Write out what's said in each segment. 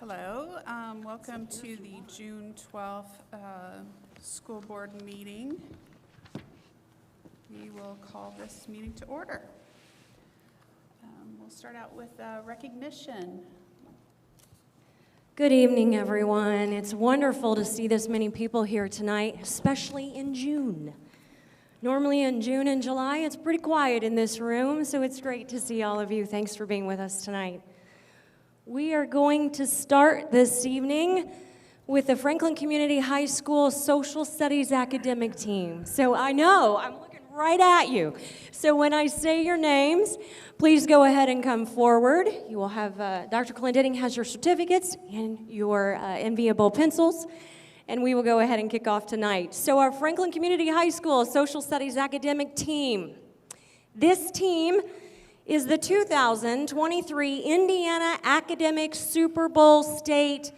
Hello, welcome to the June 12th school board meeting. We will call this meeting to order. We'll start out with recognition. Good evening, everyone. It's wonderful to see this many people here tonight, especially in June. Normally in June and July, it's pretty quiet in this room, so it's great to see all of you. Thanks for being with us tonight. We are going to start this evening with the Franklin Community High School Social Studies academic team. So I know, I'm looking right at you. So when I say your names, please go ahead and come forward. You will have, Dr. Clendenning has your certificates and your enviable pencils, and we will go ahead and kick off tonight. So our Franklin Community High School Social Studies academic team. This team is the 2023 Indiana Academic Super Bowl State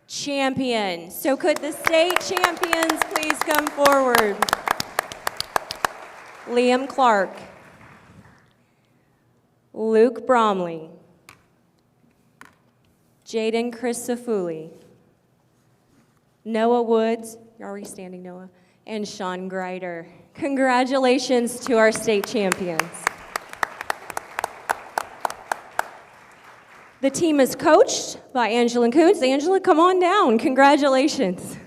Champion. So could the state champions please come forward? Liam Clark, Luke Bromley, Jaden Crisafulli, Noah Woods, you're already standing, Noah, and Sean Greider. Congratulations to our state champions. The team is coached by Angela Koontz. Angela, come on down. Congratulations.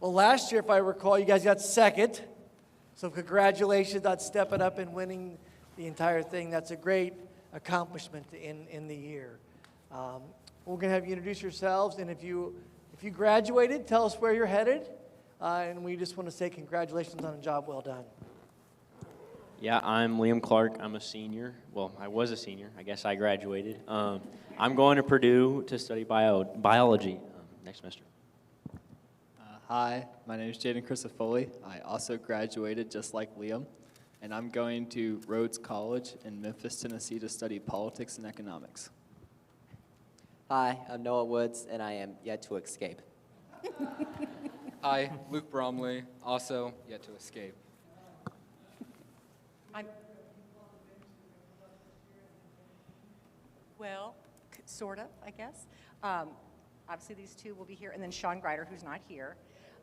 Well, last year, if I recall, you guys got second. So congratulations on stepping up and winning the entire thing. That's a great accomplishment in the year. We're going to have you introduce yourselves, and if you graduated, tell us where you're headed, and we just want to say congratulations on a job well done. Yeah, I'm Liam Clark. I'm a senior. Well, I was a senior. I guess I graduated. I'm going to Purdue to study biology next semester. Hi, my name is Jaden Crisafulli. I also graduated just like Liam, and I'm going to Rhodes College in Memphis, Tennessee to study politics and economics. Hi, I'm Noah Woods, and I am yet to escape. Hi, Luke Bromley, also yet to escape. Well, sort of, I guess. Obviously, these two will be here, and then Sean Greider, who's not here.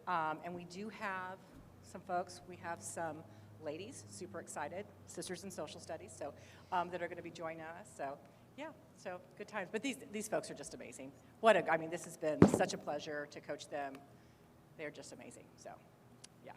And we do have some folks. We have some ladies, super excited, sisters in social studies, so that are going to be joining us. So, yeah, so good times. But these folks are just amazing. I mean, this has been such a pleasure to coach them. They're just amazing. So, yeah.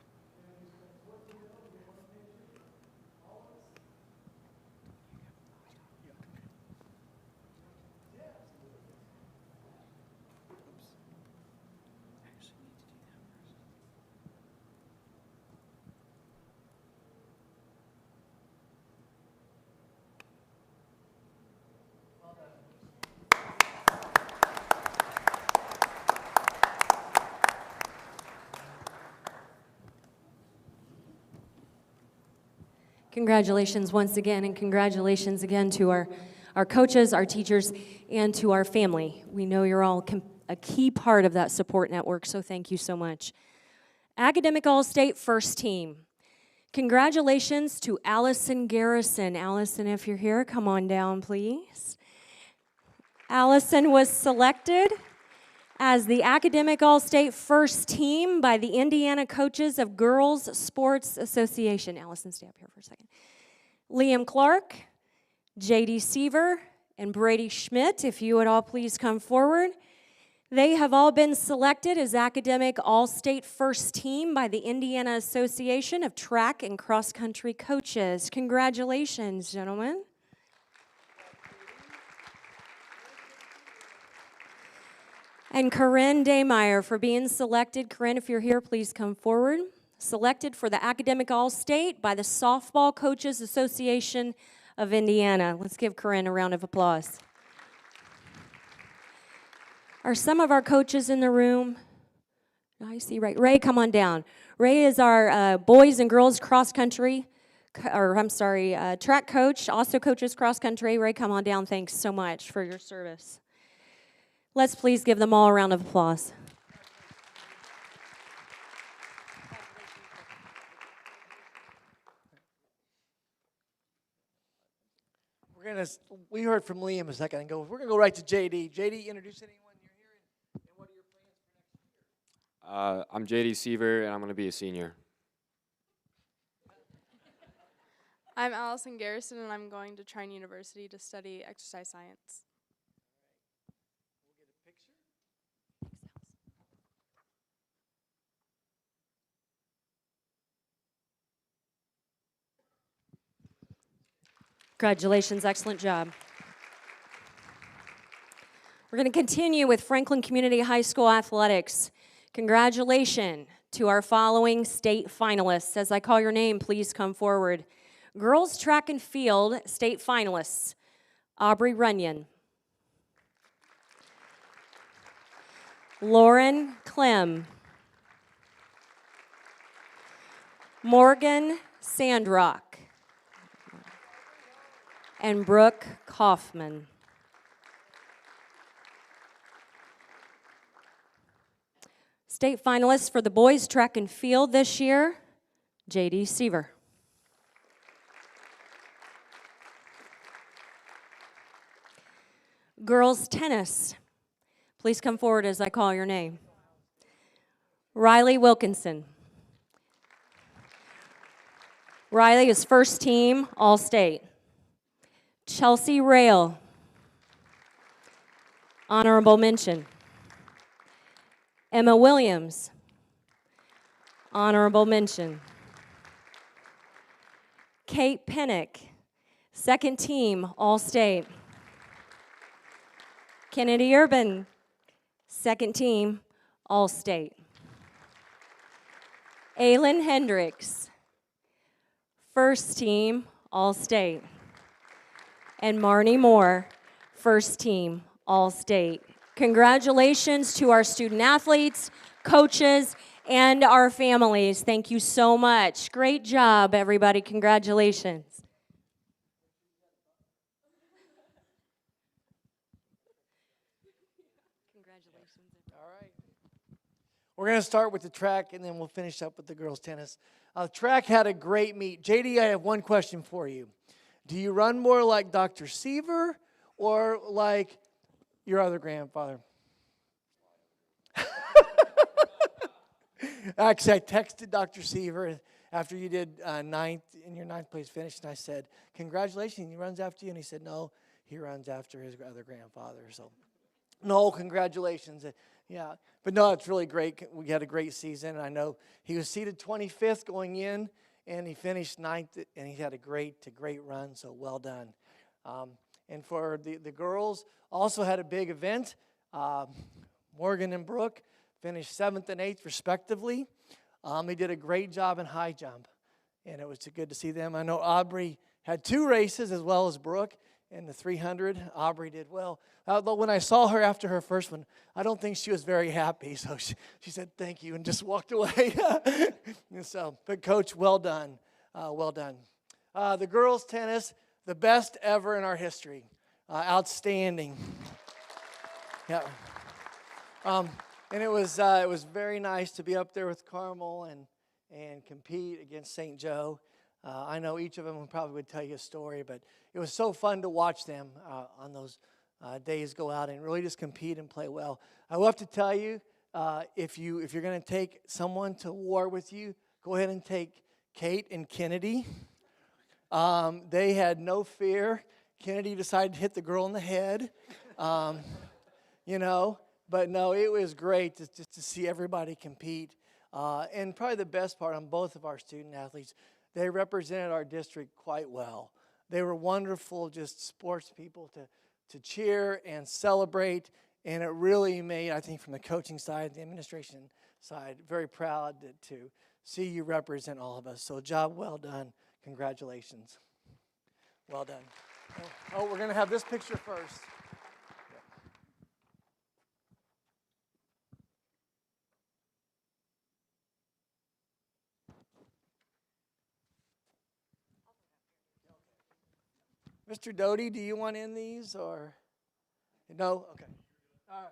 Congratulations once again, and congratulations again to our coaches, our teachers, and to our family. We know you're all a key part of that support network, so thank you so much. Academic All-State First Team. Congratulations to Allison Garrison. Allison, if you're here, come on down, please. Allison was selected as the Academic All-State First Team by the Indiana Coaches of Girls Sports Association. Allison, stay up here for a second. Liam Clark, J.D. Seaver, and Brady Schmidt, if you would all please come forward. They have all been selected as Academic All-State First Team by the Indiana Association of Track and Cross Country Coaches. Congratulations, gentlemen. And Corinne Daymeyer for being selected. Corinne, if you're here, please come forward. Selected for the Academic All-State by the Softball Coaches Association of Indiana. Let's give Corinne a round of applause. Are some of our coaches in the room? I see Ray. Ray, come on down. Ray is our boys and girls cross country, track coach, also coaches cross country. Ray, come on down. Thanks so much for your service. Let's please give them all a round of applause. We heard from Liam a second ago. We're gonna go right to JD. JD, introduce anyone you're here and what are your plans for next year? I'm JD Seaver, and I'm going to be a senior. I'm Allison Garrison, and I'm going to Trine University to study exercise science. We'll get a picture. Congratulations, excellent job. We're going to continue with Franklin Community High School athletics. Congratulations to our following state finalists. As I call your name, please come forward. Girls track and field state finalists, Aubrey Runyon, Lauren Clem, Morgan Sandrock, and Brooke Kaufman. State finalists for the boys track and field this year, JD Seaver. Girls tennis, please come forward as I call your name. Riley Wilkinson. Riley is first team All-State. Chelsea Rail, honorable mention. Emma Williams, honorable mention. Kate Pennick, second team All-State. Kennedy Urban, second team All-State. Aylin Hendricks, first team All-State. And Marnie Moore, first team All-State. Congratulations to our student athletes, coaches, and our families. Thank you so much. Great job, everybody. Congratulations. All right. We're going to start with the track, and then we'll finish up with the girls' tennis. Track had a great meet. JD, I have one question for you. Do you run more like Dr. Seaver or like your other grandfather? Actually, I texted Dr. Seaver after you did your ninth place finish, and I said, congratulations, he runs after you. And he said, no, he runs after his other grandfather. So, no, congratulations. Yeah, but no, it's really great. We had a great season. I know he was seated 25th going in, and he finished 9th, and he had a great run, so well done. And for the girls, also had a big event. Morgan and Brooke finished 7th and 8th, respectively. They did a great job in high jump, and it was good to see them. I know Aubrey had 2 races as well as Brooke. In the 300, Aubrey did well. Although when I saw her after her first one, I don't think she was very happy. So she said, thank you, and just walked away. But Coach, well done. Well done. The girls' tennis, the best ever in our history. Outstanding. Yeah. And it was very nice to be up there with Carmel and compete against St. Joe. I know each of them probably would tell you a story, but it was so fun to watch them on those days go out and really just compete and play well. I will have to tell you, if you're going to take someone to war with you, go ahead and take Kate and Kennedy. They had no fear. Kennedy decided to hit the girl in the head, But no, it was great just to see everybody compete. And probably the best part on both of our student athletes, they represented our district quite well. They were wonderful, just sports people to cheer and celebrate. And it really made, I think, from the coaching side, the administration side, very proud to see you represent all of us. So job well done. Congratulations. Well done. Oh, we're going to have this picture first. Mr. Doty, do you want in these or? No? Okay. All right.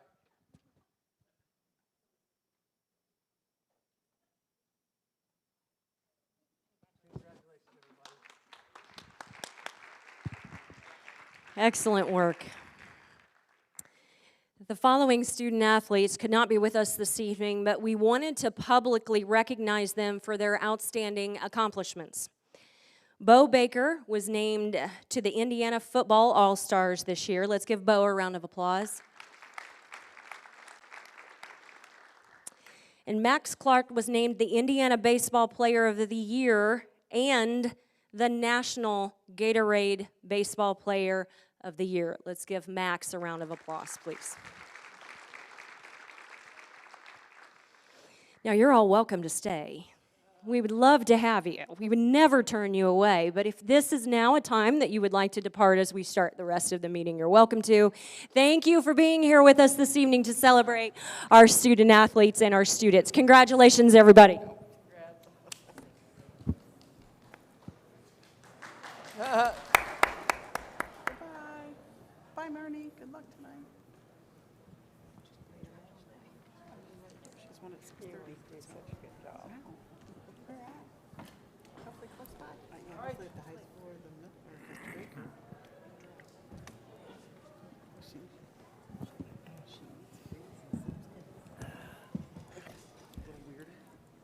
Excellent work. The following student athletes could not be with us this evening, but we wanted to publicly recognize them for their outstanding accomplishments. Bo Baker was named to the Indiana Football All-Stars this year. Let's give Bo a round of applause. And Max Clark was named the Indiana Baseball Player of the Year and the National Gatorade Baseball Player of the Year. Let's give Max a round of applause, please. Now, you're all welcome to stay. We would love to have you. We would never turn you away, but if this is now a time that you would like to depart as we start the rest of the meeting, you're welcome to. Thank you for being here with us this evening to celebrate our student athletes and our students. Congratulations, everybody. Goodbye. Bye, Marnie. Good luck tonight. She's one at 6:30. Did such a good job. Where at? Hopefully close by. Hopefully at the high school or the Baker.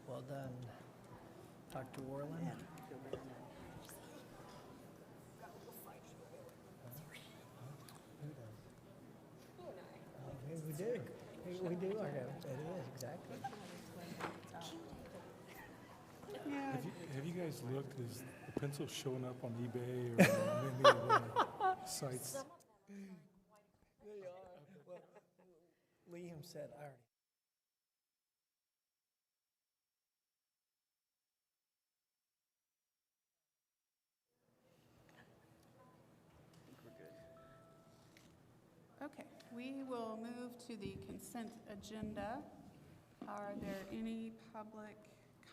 Well done, Dr. Warland. We do. We do. It is, exactly. Yeah. Have you guys looked? Is the pencil showing up on eBay or on any of the sites? They are. Well, Liam said, I already. Okay, we will move to the consent agenda. Are there any public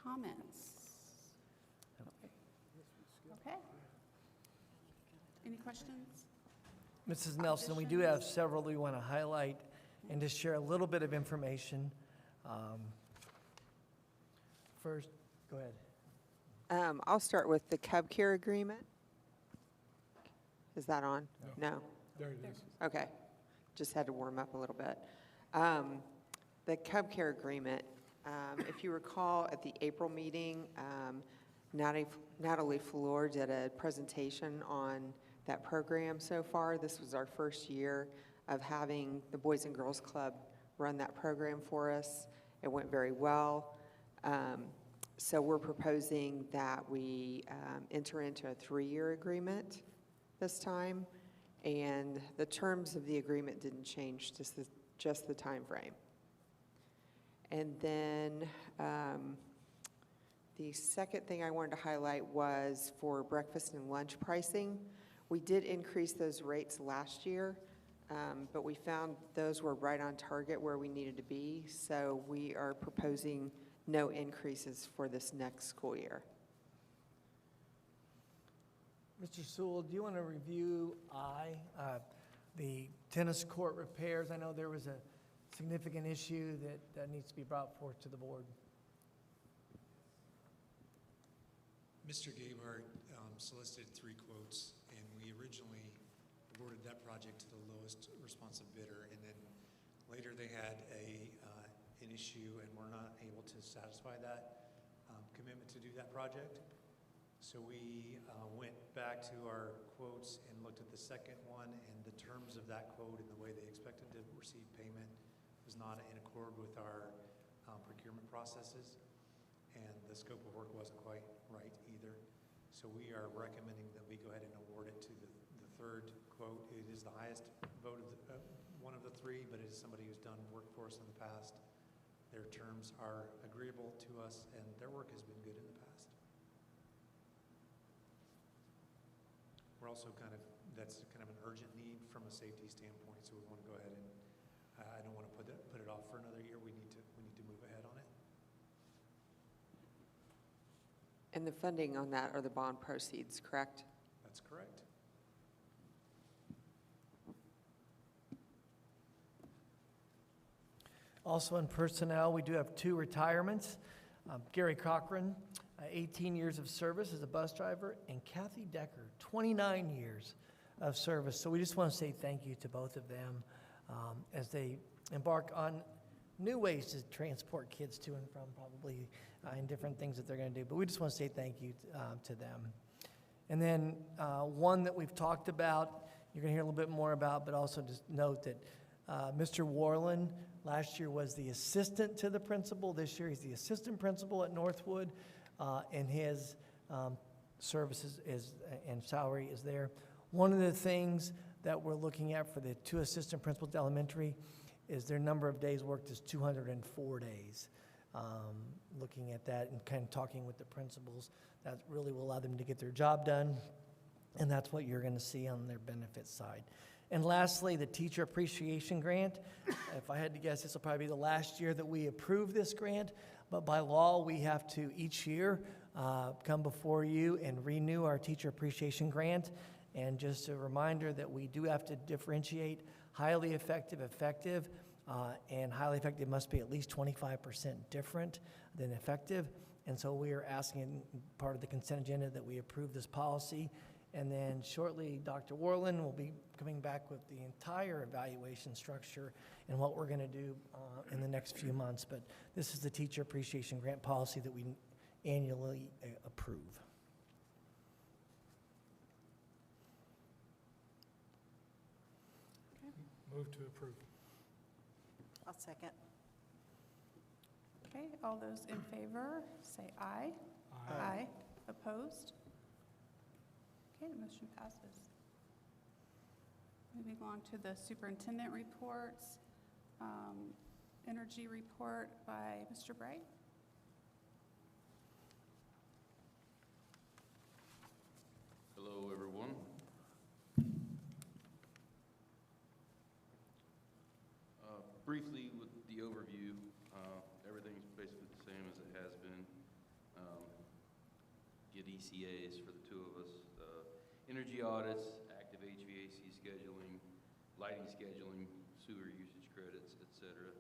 comments? Okay. Any questions? Mrs. Nelson, we do have several we want to highlight and just share a little bit of information. First, go ahead. I'll start with the Cub Care agreement. Is that on? No? There it is. Okay. Just had to warm up a little bit. The Cub Care agreement, if you recall at the April meeting, Natalie Fleur did a presentation on that program so far. This was our first year of having the Boys and Girls Club run that program for us. It went very well. So we're proposing that we enter into a 3-year agreement this time. And the terms of the agreement didn't change, just the time frame. And then the second thing I wanted to highlight was for breakfast and lunch pricing. We did increase those rates last year, but we found those were right on target where we needed to be. So we are proposing no increases for this next school year. Mr. Sewell, do you want to review the tennis court repairs? I know there was a significant issue that needs to be brought forth to the board. Mr. Gabehart solicited 3 quotes, and we originally awarded that project to the lowest responsive bidder, and then later they had an issue and were not able to satisfy that commitment to do that project. So we went back to our quotes and looked at the second one, and the terms of that quote and the way they expected to receive payment was not in accord with our procurement processes, and the scope of work wasn't quite right either. So we are recommending that we go ahead and award it to the third quote. It is the highest vote of one of the 3, but it is somebody who's done work for us in the past. Their terms are agreeable to us, and their work has been good in the past. We're also that's kind of an urgent need from a safety standpoint, so we want to go ahead and I don't want to put it off for another year. We need to move ahead on it. And the funding on that are the bond proceeds, correct? That's correct. Also in personnel, we do have 2 retirements. Gary Cochran, 18 years of service as a bus driver, and Kathy Decker, 29 years of service. So we just want to say thank you to both of them as they embark on new ways to transport kids to and from, probably in different things that they're going to do. But we just want to say thank you to them. And then one that we've talked about, you're going to hear a little bit more about, but also just note that Mr. Warland last year was the assistant to the principal. This year he's the assistant principal at Northwood, and his services and salary is there. One of the things that we're looking at for the 2 assistant principals at elementary is their number of days worked is 204 days. Looking at that and kind of talking with the principals, that really will allow them to get their job done, and that's what you're going to see on their benefits side. And lastly, the Teacher Appreciation Grant. If I had to guess, this will probably be the last year that we approve this grant, but by law, we have to each year come before you and renew our Teacher Appreciation Grant. And just a reminder that we do have to differentiate highly effective, and highly effective must be at least 25% different than effective. And so we are asking, part of the consent agenda, that we approve this policy. And then shortly, Dr. Warland will be coming back with the entire evaluation structure and what we're going to do in the next few months. But this is the Teacher Appreciation Grant policy that we annually approve. Move to approve. I'll second. Okay, all those in favor, say aye. Aye. Opposed? Okay, the motion passes. Moving on to the superintendent reports. Energy report by Mr. Bright. Hello, everyone. Briefly, with the overview, everything's basically the same as it has been. Get ECAs for the 2 of us. Energy audits, active HVAC scheduling, lighting scheduling, sewer usage credits, etc.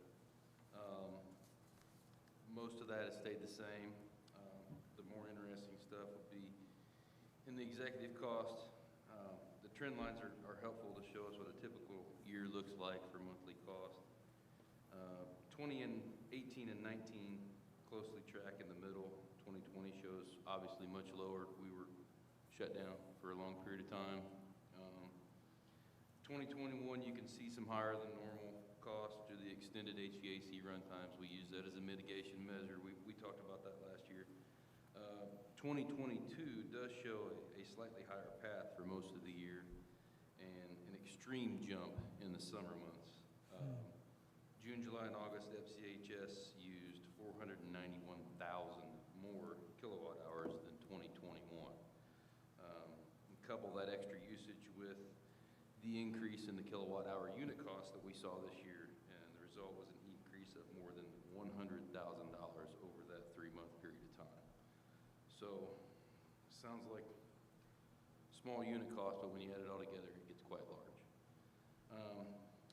Most of that has stayed the same. The more interesting stuff would be in the executive cost. The trend lines are helpful to show us what a typical year looks like for monthly cost. 20 and 18 and 19 closely track in the middle. 2020 shows obviously much lower. We were shut down for a long period of time. 2021, you can see some higher than normal costs due to the extended HVAC run times. We use that as a mitigation measure. We talked about that last year. 2022 does show a slightly higher path for most of the year and an extreme jump in the summer months. June, July, and August, FCHS used 491,000 more kilowatt hours than 2021. Couple that extra usage with the increase in the kilowatt hour unit cost that we saw this year, and the result was an increase of more than $100,000 over that 3-month period of time. So, sounds like small unit cost, but when you add it all together, it gets quite large.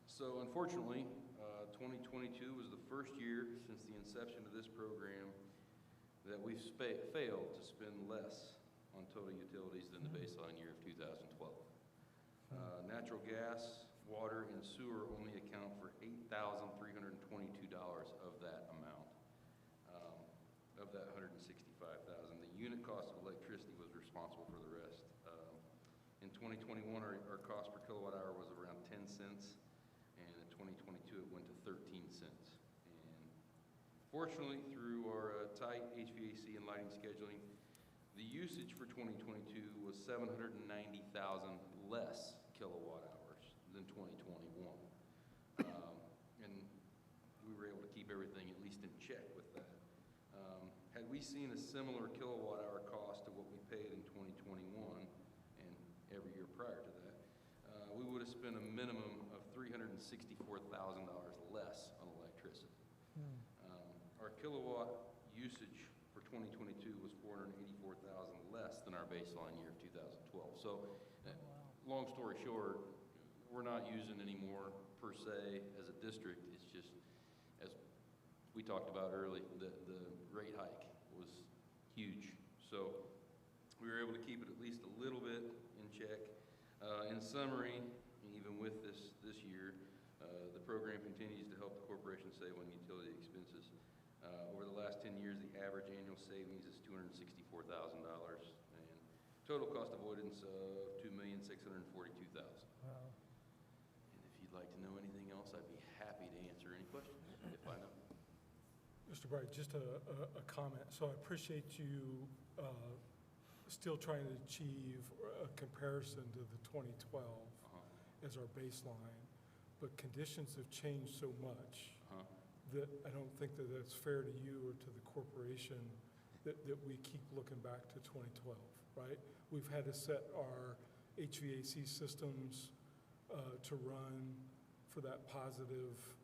So unfortunately, 2022 was the first year since the inception of this program that we've failed to spend less on total utilities than the baseline year of 2012. Natural gas, water, and sewer only account for $8,322 of that amount, of that $165,000. The unit cost of electricity was responsible for the rest. In 2021, our cost per kilowatt hour was around 10 cents, and in 2022 it went to 13 cents. And fortunately, through our tight HVAC and lighting scheduling, the usage for 2022 was 790,000 less kilowatt hours than 2021. And we were able to keep everything at least in check with that. Had we seen a similar kilowatt hour cost to what we paid in 2021 and every year prior to that, we would have spent a minimum of $364,000 less on electricity. Our kilowatt usage for 2022 was 484,000 less than our baseline year of 2012. So, long story short, we're not using any more per se as a district. It's just, as we talked about early, the rate hike was huge. So we were able to keep it at least a little bit in check. In summary, even with this year, the program continues to help the corporation save on utility expenses. Over the last 10 years, the average annual savings is $264,000, and total cost avoidance of $2,642,000. Wow. And if you'd like to know anything else, I'd be happy to answer any questions if I know. Mr. Bright, just a comment. So I appreciate you still trying to achieve a comparison to the 2012 as our baseline, but conditions have changed so much that I don't think that that's fair to you or to the corporation that we keep looking back to 2012, right? We've had to set our HVAC systems to run for that positive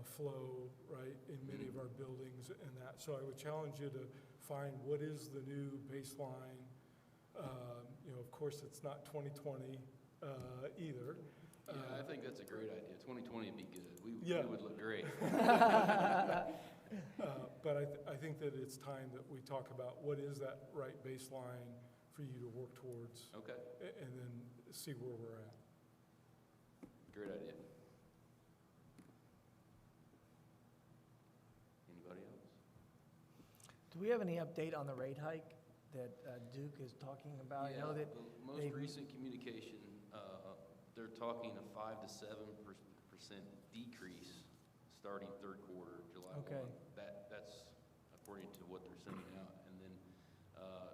flow, right, in many of our buildings and that. So I would challenge you to find what is the new baseline. You know, of course, it's not 2020 either. Yeah, I think that's a great idea. 2020 would be good. We would look great. But I think that it's time that we talk about what is that right baseline for you to work towards. Okay. And then see where we're at. Great idea. Anybody else? Do we have any update on the rate hike that Duke is talking about? I know that the most recent communication, they're talking a 5 to 7% decrease starting third quarter, July 1. That's according to what they're sending out. And then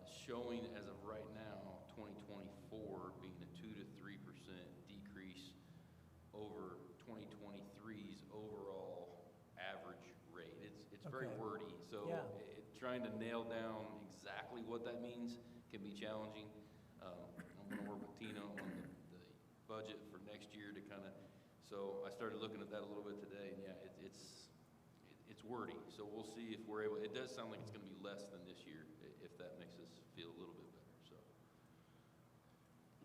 showing as of right now, 2024 being a 2 to 3% decrease over 2023's overall average rate. It's very wordy, so trying to nail down exactly what that means can be challenging. I'm going to work with Tina on the budget for next year to kind of, so I started looking at that a little bit today, and yeah, it's wordy. So we'll see if we're able, it does sound like it's going to be less than this year, if that makes us feel a little bit better, so.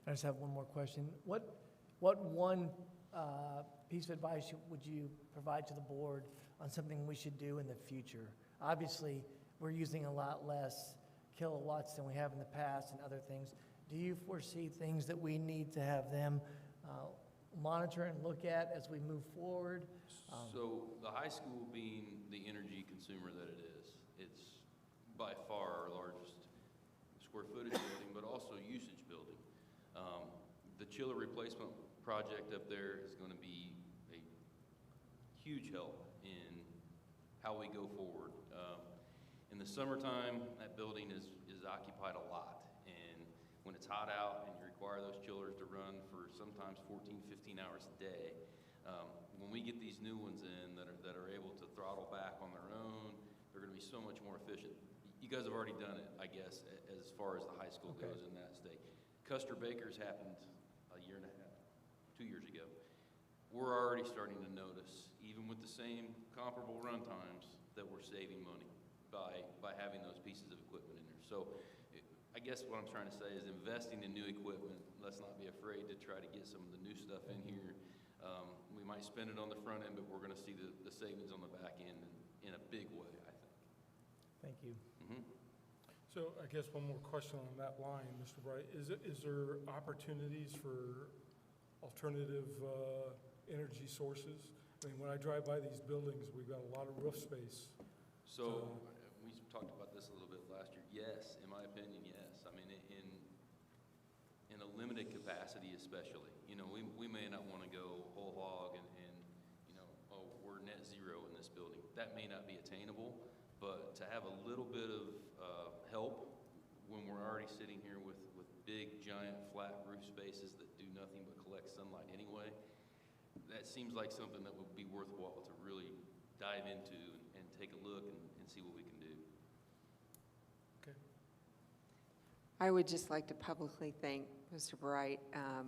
I just have one more question. What one piece of advice would you provide to the board on something we should do in the future? Obviously, we're using a lot less kilowatts than we have in the past and other things. Do you foresee things that we need to have them monitor and look at as we move forward? So the high school being the energy consumer that it is, it's by far our largest square footage building, but also usage building. The chiller replacement project up there is going to be a huge help in how we go forward. In the summertime, that building is occupied a lot, and when it's hot out and you require those chillers to run for sometimes 14, 15 hours a day, when we get these new ones in that are able to throttle back on their own, they're going to be so much more efficient. You guys have already done it, I guess, as far as the high school goes in that state. Custer Baker's happened a year and a half, 2 years ago. We're already starting to notice, even with the same comparable run times, that we're saving money by having those pieces of equipment in there. So I guess what I'm trying to say is investing in new equipment. Let's not be afraid to try to get some of the new stuff in here. We might spend it on the front end, but we're going to see the savings on the back end in a big way, I think. Thank you. So I guess one more question on that line, Mr. Bright. Is there opportunities for alternative energy sources? I mean, when I drive by these buildings, we've got a lot of roof space. So we talked about this a little bit last year. Yes, in my opinion, yes. I mean, in a limited capacity especially. You know, we may not want to go whole hog and you know, oh, we're net zero in this building. That may not be attainable, but to have a little bit of help when we're already sitting here with big, giant, flat roof spaces that do nothing but collect sunlight anyway, that seems like something that would be worthwhile to really dive into and take a look and see what we can do. Okay. I would just like to publicly thank Mr. Bright.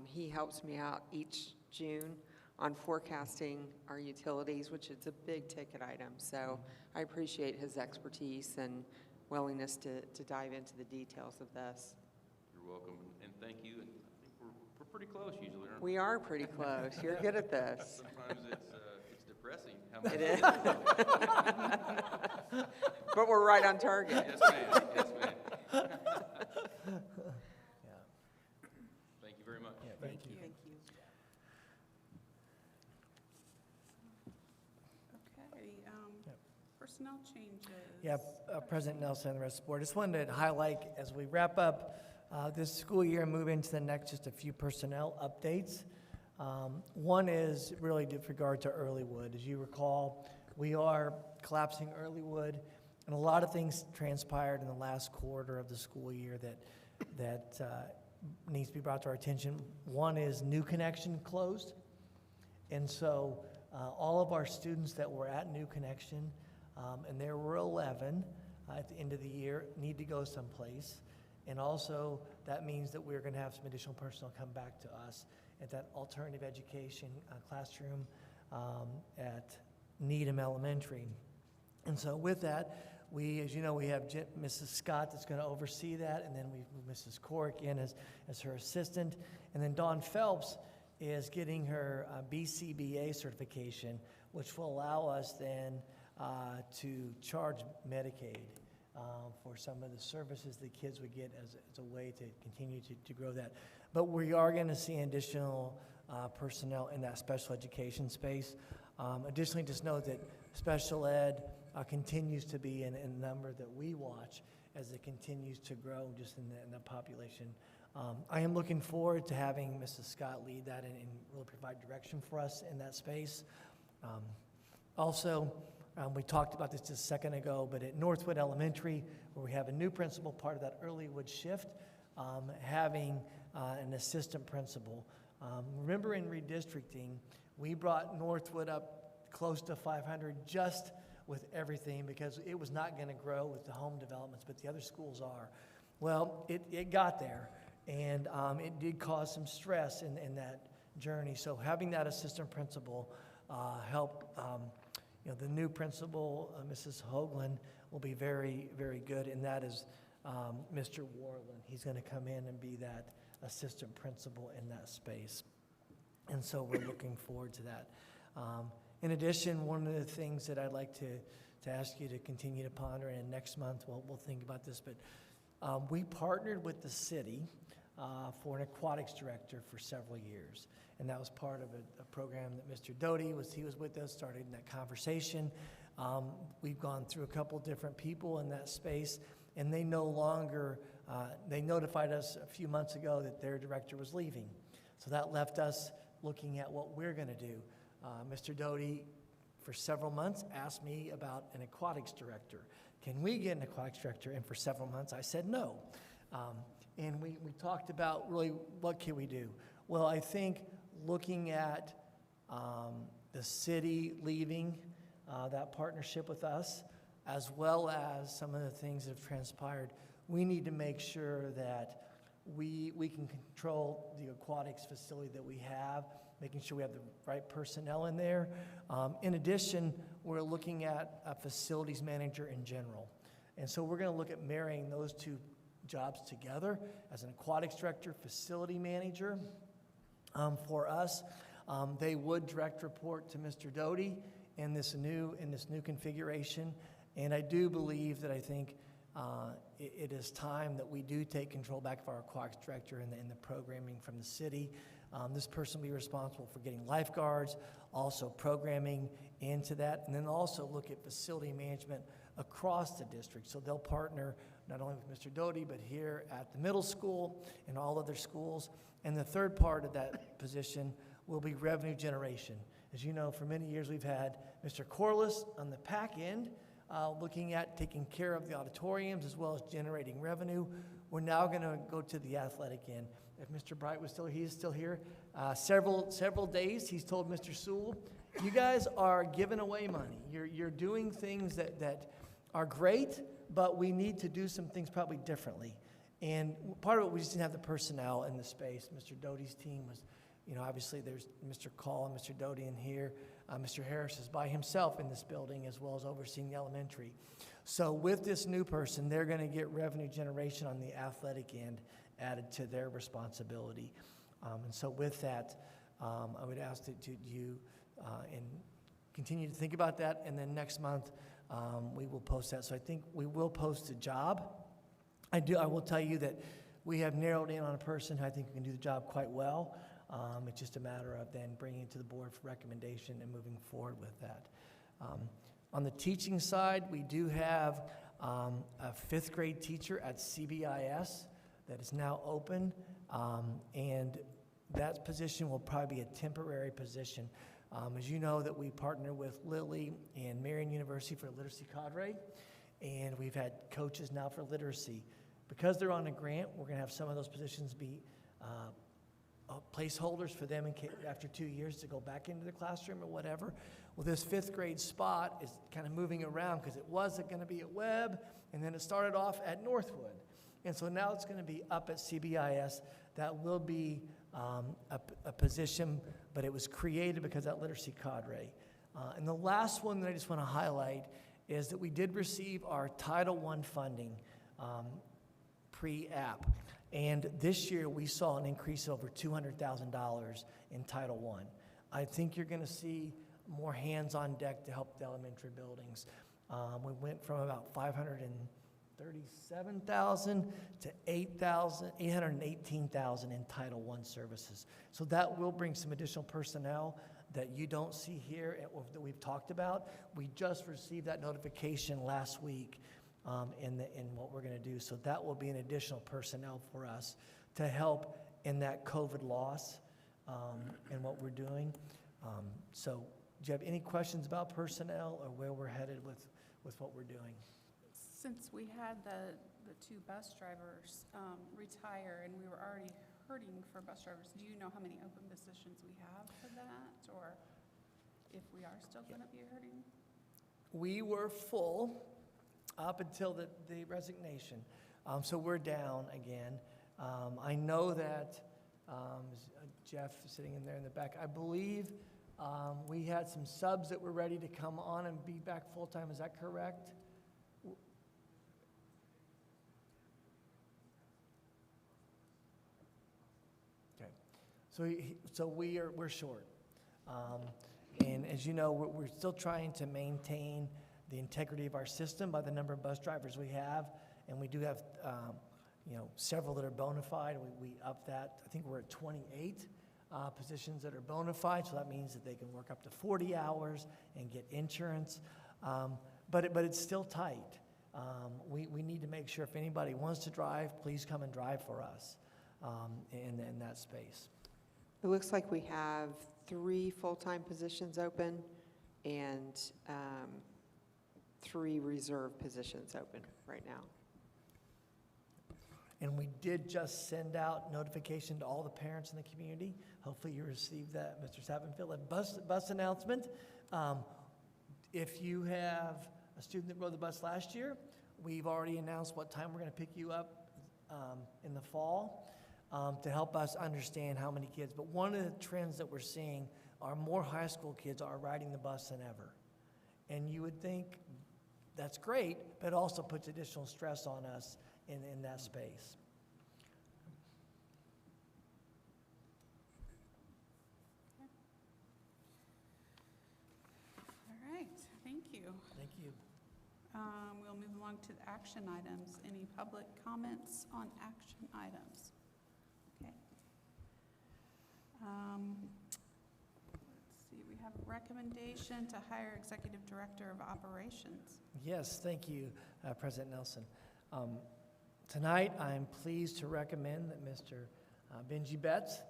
He helps me out each June on forecasting our utilities, which is a big ticket item. So I appreciate his expertise and willingness to dive into the details of this. You're welcome, and thank you. And I think we're pretty close usually, aren't we? We are pretty close. You're good at this. Sometimes it's depressing how much it is. But we're right on target. Yes, ma'am. Yes, ma'am. Yeah. Thank you very much. Yeah, thank personnel changes. Yeah, President Nelson and the rest of the board. Just wanted to highlight as we wrap up this school year and move into the next, just a few personnel updates. One is really with regard to Earlywood. As you recall, we are collapsing Earlywood, and a lot of things transpired in the last quarter of the school year that needs to be brought to our attention. One is New Connection closed, and so all of our students that were at New Connection, and there were 11 at the end of the year, need to go someplace. And also, that means that we're going to have some additional personnel come back to us at that alternative education classroom at Needham Elementary. And so with that, we, as you know, we have Mrs. Scott that's going to oversee that, and then we've moved Mrs. Cork in as her assistant. And then Dawn Phelps is getting her BCBA certification, which will allow us then to charge Medicaid for some of the services the kids would get as a way to continue to grow that. But we are going to see additional personnel in that special education space. Additionally, just note that special ed continues to be in a number that we watch as it continues to grow just in the population. I am looking forward to having Mrs. Scott lead that and really provide direction for us in that space. Also, we talked about this just a second ago, but at Northwood Elementary, where we have a new principal, part of that Earlywood shift, having an assistant principal. Remember in redistricting, we brought Northwood up close to 500 just with everything because it was not going to grow with the home developments, but the other schools are. Well, it got there, and it did cause some stress in that journey. So having that assistant principal help, the new principal, Mrs. Hoagland, will be very, very good, and that is Mr. Warland. He's going to come in and be that assistant principal in that space. And so we're looking forward to that. In addition, one of the things that I'd like to ask you to continue to ponder, and next month we'll think about this, but we partnered with the city for an aquatics director for several years. And that was part of a program that Mr. Doty he was with us, started in that conversation. We've gone through a couple different people in that space, and they no longer, they notified us a few months ago that their director was leaving. So that left us looking at what we're going to do. Mr. Doty, for several months, asked me about an aquatics director. Can we get an aquatics director? And for several months, I said no. And we talked about really what can we do? Well, I think looking at the city leaving that partnership with us, as well as some of the things that have transpired, we need to make sure that we can control the aquatics facility that we have, making sure we have the right personnel in there. In addition, we're looking at a facilities manager in general. And so we're going to look at marrying those two jobs together as an aquatics director, facility manager. For us, they would direct report to Mr. Doty in this new configuration. And I do believe that I think it is time that we do take control back of our aquatics director and the programming from the city. This person will be responsible for getting lifeguards, also programming into that, and then also look at facility management across the district. So they'll partner not only with Mr. Doty, but here at the middle school and all other schools. And the third part of that position will be revenue generation. As you know, for many years we've had Mr. Corliss on the PAC end, looking at taking care of the auditoriums as well as generating revenue. We're now going to go to the athletic end. If Mr. Bright was still here, he is still here. Several days, he's told Mr. Sewell, you guys are giving away money. You're doing things that are great, but we need to do some things probably differently. And part of it, we just didn't have the personnel in the space. Mr. Doty's team was, obviously there's Mr. Call and Mr. Doty in here. Mr. Harris is by himself in this building as well as overseeing the elementary. So with this new person, they're going to get revenue generation on the athletic end added to their responsibility. And so with that, I would ask that you and continue to think about that. And then next month, we will post that. So I think we will post a job. I will tell you that we have narrowed in on a person who I think can do the job quite well. It's just a matter of then bringing it to the board for recommendation and moving forward with that. On the teaching side, we do have a fifth grade teacher at CBIS that is now open, and that position will probably be a temporary position. As you know, that we partner with Lilly and Marian University for literacy cadre, and we've had coaches now for literacy. Because they're on a grant, we're going to have some of those positions be placeholders for them after 2 years to go back into the classroom or whatever. Well, this fifth grade spot is kind of moving around because it wasn't going to be at Webb, and then it started off at Northwood. And so now it's going to be up at CBIS. That will be a position, but it was created because of that literacy cadre. And the last one that I just want to highlight is that we did receive our Title I funding pre-app. And this year we saw an increase of over $200,000 in Title I. I think you're going to see more hands on deck to help the elementary buildings. We went from about $537,000 to $818,000 in Title I services. So that will bring some additional personnel that you don't see here that we've talked about. We just received that notification last week in what we're going to do. So that will be an additional personnel for us to help in that COVID loss and what we're doing. So do you have any questions about personnel or where we're headed with what we're doing? Since we had the two bus drivers retire and we were already hurting for bus drivers, do you know how many open positions we have for that, or if we are still going to be hurting? We were full up until the resignation. So we're down again. I know that Jeff is sitting in there in the back. I believe we had some subs that were ready to come on and be back full-time. Is that correct? Okay. So we're short. And as you know, we're still trying to maintain the integrity of our system by the number of bus drivers we have, and we do have several that are bona fide. We up that. I think we're at 28 positions that are bona fide, so that means that they can work up to 40 hours and get insurance. But it's still tight. We need to make sure if anybody wants to drive, please come and drive for us in that space. It looks like we have 3 full-time positions open and 3 reserve positions open right now. And we did just send out notification to all the parents in the community. Hopefully you received that, Mr. Savinfield, a bus announcement. If you have a student that rode the bus last year, we've already announced what time we're going to pick you up in the fall to help us understand how many kids. But one of the trends that we're seeing are more high school kids are riding the bus than ever. And you would think that's great, but it also puts additional stress on us in that space. All right, thank you. Thank you. We'll move along to the action items. Any public comments on action items? Okay. Let's see, we have a recommendation to hire Executive Director of Operations. Yes, thank you, President Nelson. Tonight, I'm pleased to recommend that Mr. Benji Betts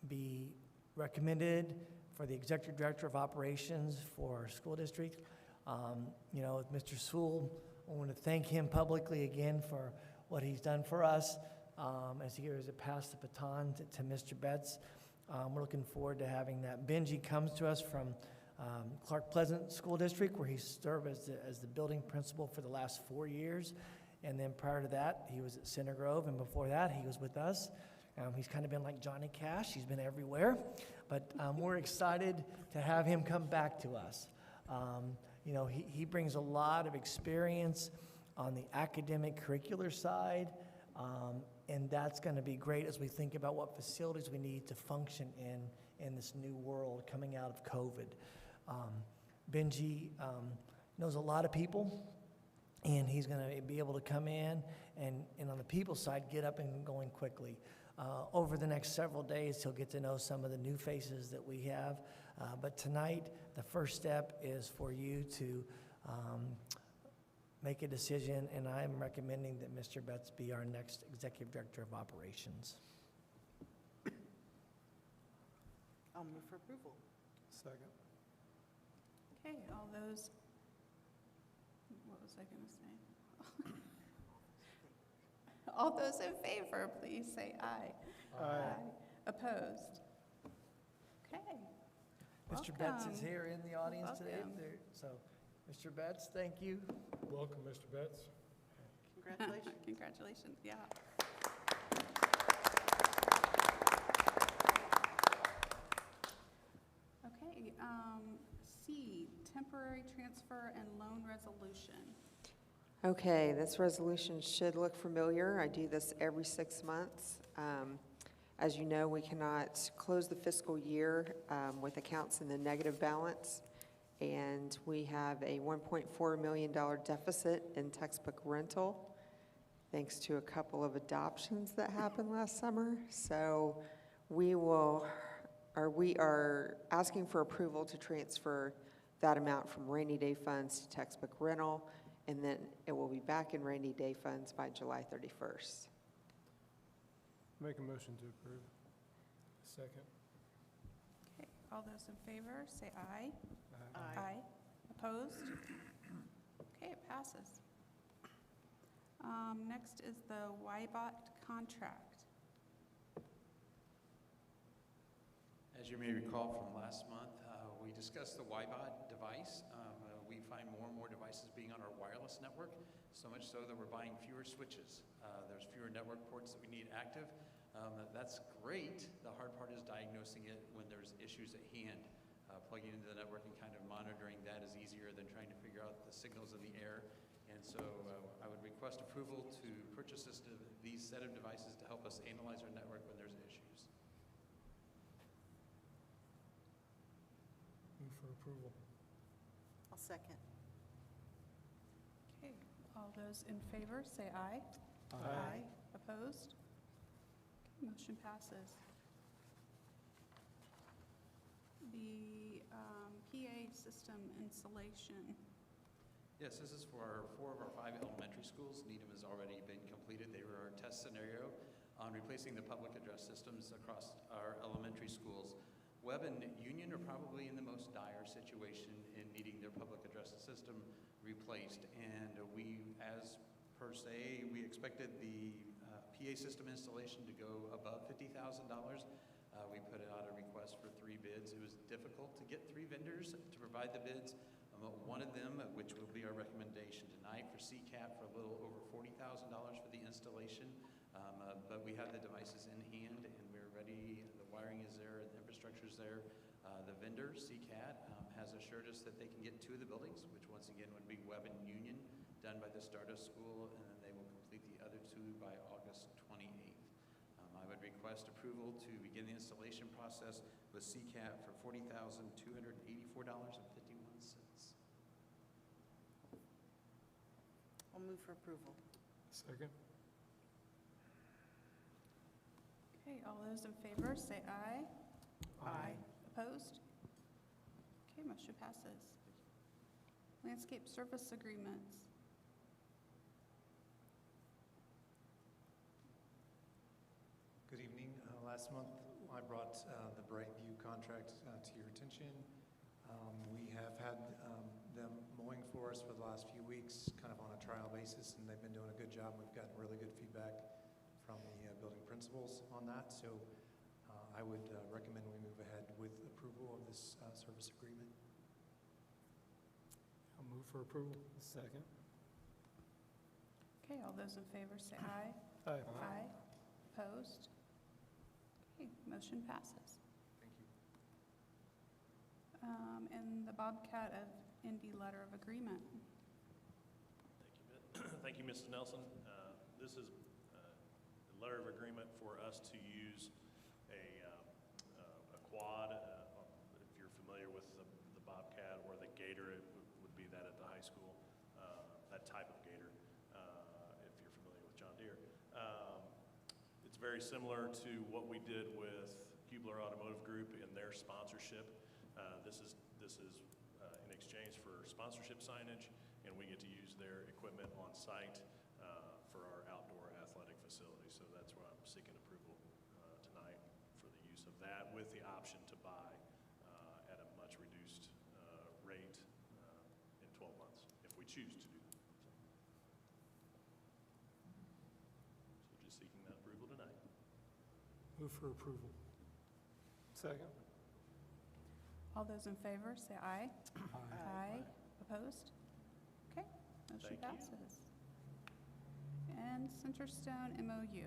be recommended for the Executive Director of Operations for our school district. Mr. Sewell, I want to thank him publicly again for what he's done for us as he has passed the baton to Mr. Betts. We're looking forward to having that. Benji comes to us from Clark Pleasant School District, where he served as the building principal for the last 4 years. And then prior to that, he was at Center Grove, and before that, he was with us. He's kind of been like Johnny Cash. He's been everywhere. But we're excited to have him come back to us. He brings a lot of experience on the academic curricular side, and that's going to be great as we think about what facilities we need to function in this new world coming out of COVID. Benji knows a lot of people, and he's going to be able to come in and on the people side, get up and going quickly. over the next several days, he'll get to know some of the new faces that we have. But tonight, the first step is for you to make a decision, and I'm recommending that Mr. Betts be our next Executive Director of Operations. I'll move for approval. Second. Okay, all those, what was I going to say? All those in favor, please say aye. Aye. Opposed? Okay. Mr. Betts is Welcome. here in the audience today. Welcome. So, Mr. Betts, thank you. Welcome, Mr. Betts. Congratulations. Congratulations, yeah. Okay, C, temporary transfer and loan resolution. Okay, this resolution should look familiar. I do this every 6 months. As you know, we cannot close the fiscal year with accounts in the negative balance, and we have a $1.4 million deficit in textbook rental, thanks to a couple of adoptions that happened last summer. So we are asking for approval to transfer that amount from rainy day funds to textbook rental, and then it will be back in rainy day funds by July 31st. Make a motion to approve. Second. Okay, all those in favor, say aye. Aye. Opposed? Okay, it passes. Next is the YBOT contract. As you may recall from last month, we discussed the YBOT device. We find more and more devices being on our wireless network, so much so that we're buying fewer switches. There's fewer network ports that we need active. That's great. The hard part is diagnosing it when there's issues at hand. Plugging into the network and kind of monitoring that is easier than trying to figure out the signals in the air. And so I would request approval to purchase these set of devices to help us analyze our network when there's issues. Move for approval. I'll second. Okay, all those in favor, say aye. Aye. Opposed? Okay, motion passes. The PA system installation. Yes, this is for 4 of our 5 elementary schools. Needham has already been completed. They were our test scenario on replacing the public address systems across our elementary schools. Webb and Union are probably in the most dire situation in needing their public address system replaced. And we, as per se, we expected the PA system installation to go above $50,000. We put out a request for 3 bids. It was difficult to get 3 vendors to provide the bids. One of them, which will be our recommendation tonight for CCAP, for a little over $40,000 for the installation. But we have the devices in hand and we're ready. The wiring is there, the infrastructure is there. The vendor, CCAT, has assured us that they can get 2 of the buildings, which once again would be Webb and Union, done by the start of school, and then they will complete the other 2 by August 28th. I would request approval to begin the installation process with CCAT for $40,284.51. I'll move for approval. Second. Okay, all those in favor, say aye. Aye. Opposed? Okay, motion passes. Landscape service agreements. Good evening. Last month, I brought the Brightview contract to your attention. We have had them mowing for us for the last few weeks, kind of on a trial basis, and they've been doing a good job. We've gotten really good feedback from the building principals on that. So I would recommend we move ahead with approval of this service agreement. I'll move for approval. Second. Okay, all those in favor say aye. Aye. Aye. Opposed? Okay, motion passes. Thank you. And the Bobcat of Indy letter of agreement. Thank you, Mrs. Nelson. This is a letter of agreement for us to use a quad. If you're familiar with the Bobcat or the Gator, it would be that at the high school, that type of Gator, if you're familiar with John Deere. It's very similar to what we did with Hubler Automotive Group in their sponsorship. This is in exchange for sponsorship signage, and we get to use their equipment on site for our outdoor athletic facility. So that's why I'm seeking approval tonight for the use of that, with the option to buy at a much reduced rate in 12 months, if we choose to do that. So just seeking that approval tonight. Move for approval. Second. All those in favor, say aye. Aye. Opposed? Okay, motion Thank you. passes. And Centerstone MOU.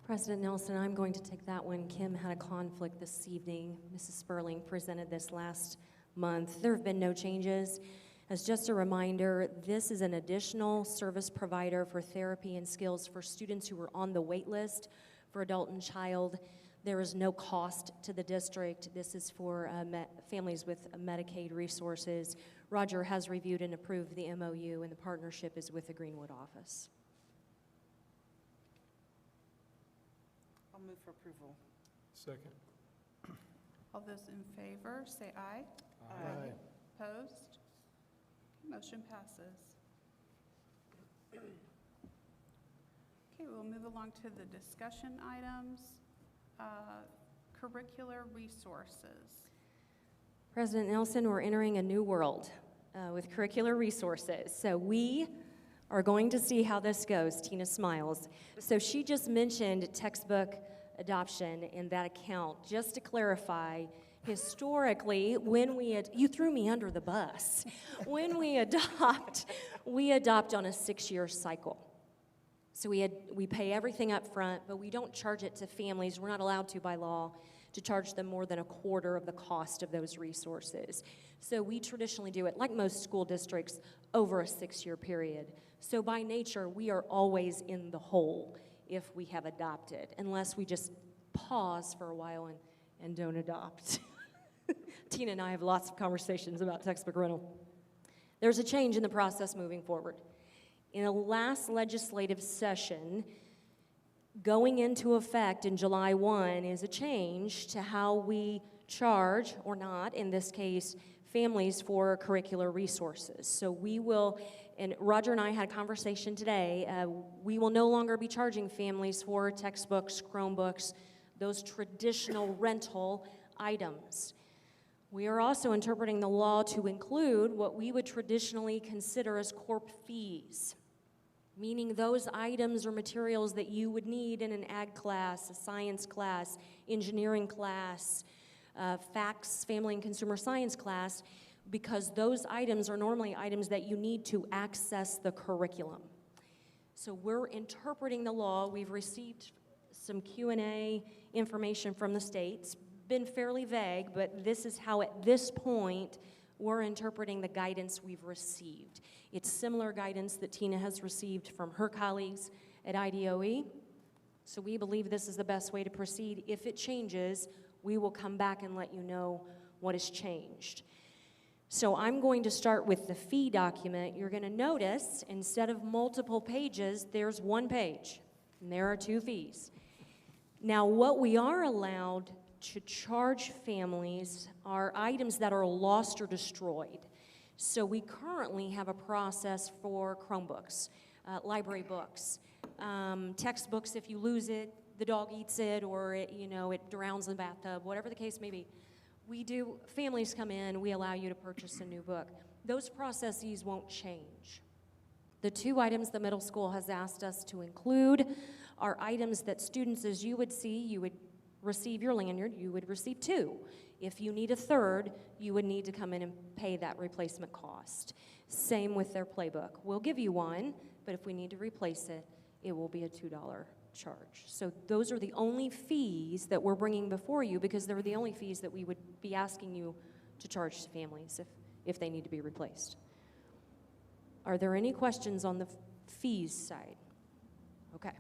President Nelson, I'm going to take that one. Kim had a conflict this evening. Mrs. Sperling presented this last month. There have been no changes. As just a reminder, this is an additional service provider for therapy and skills for students who are on the wait list for adult and child. There is no cost to the district. This is for families with Medicaid resources. Roger has reviewed and approved the MOU, and the partnership is with the Greenwood office. I'll move for approval. Second. All those in favor, say aye. Aye. Opposed? Motion passes. Okay, we'll move along to the discussion items. Curricular resources. President Nelson, we're entering a new world with curricular resources. So we are going to see how this goes. Tina smiles. So she just mentioned textbook adoption in that account. Just to clarify, historically, when you threw me under the bus. When we adopt on a 6-year cycle. So we pay everything up front, but we don't charge it to families. We're not allowed to by law to charge them more than a quarter of the cost of those resources. So we traditionally do it, like most school districts, over a 6-year period. So by nature, we are always in the hole if we have adopted, unless we just pause for a while and don't adopt. Tina and I have lots of conversations about textbook rental. There's a change in the process moving forward. In the last legislative session, going into effect in July 1 is a change to how we charge, or not, in this case, families for curricular resources. So we will, and Roger and I had a conversation today, we will no longer be charging families for textbooks, Chromebooks, those traditional rental items. We are also interpreting the law to include what we would traditionally consider as corp fees, meaning those items or materials that you would need in an ag class, a science class, engineering class, facts, family and consumer science class, because those items are normally items that you need to access the curriculum. So we're interpreting the law. We've received some Q&A information from the states, been fairly vague, but this is how at this point we're interpreting the guidance we've received. It's similar guidance that Tina has received from her colleagues at IDOE. So we believe this is the best way to proceed. If it changes, we will come back and let you know what has changed. So I'm going to start with the fee document. You're going to notice instead of multiple pages, there's one page, and there are 2 fees. Now, what we are allowed to charge families are items that are lost or destroyed. So we currently have a process for Chromebooks, library books, textbooks. If you lose it, the dog eats it, or it drowns in the bathtub, whatever the case may be. Families come in, we allow you to purchase a new book. Those processes won't change. The 2 items the middle school has asked us to include are items that students, as you would see, you would receive your lanyard, you would receive 2. If you need a 3rd, you would need to come in and pay that replacement cost. Same with their playbook. We'll give you one, but if we need to replace it, it will be a $2 charge. So those are the only fees that we're bringing before you, because they're the only fees that we would be asking you to charge to families if they need to be replaced. Are there any questions on the fees side? Okay.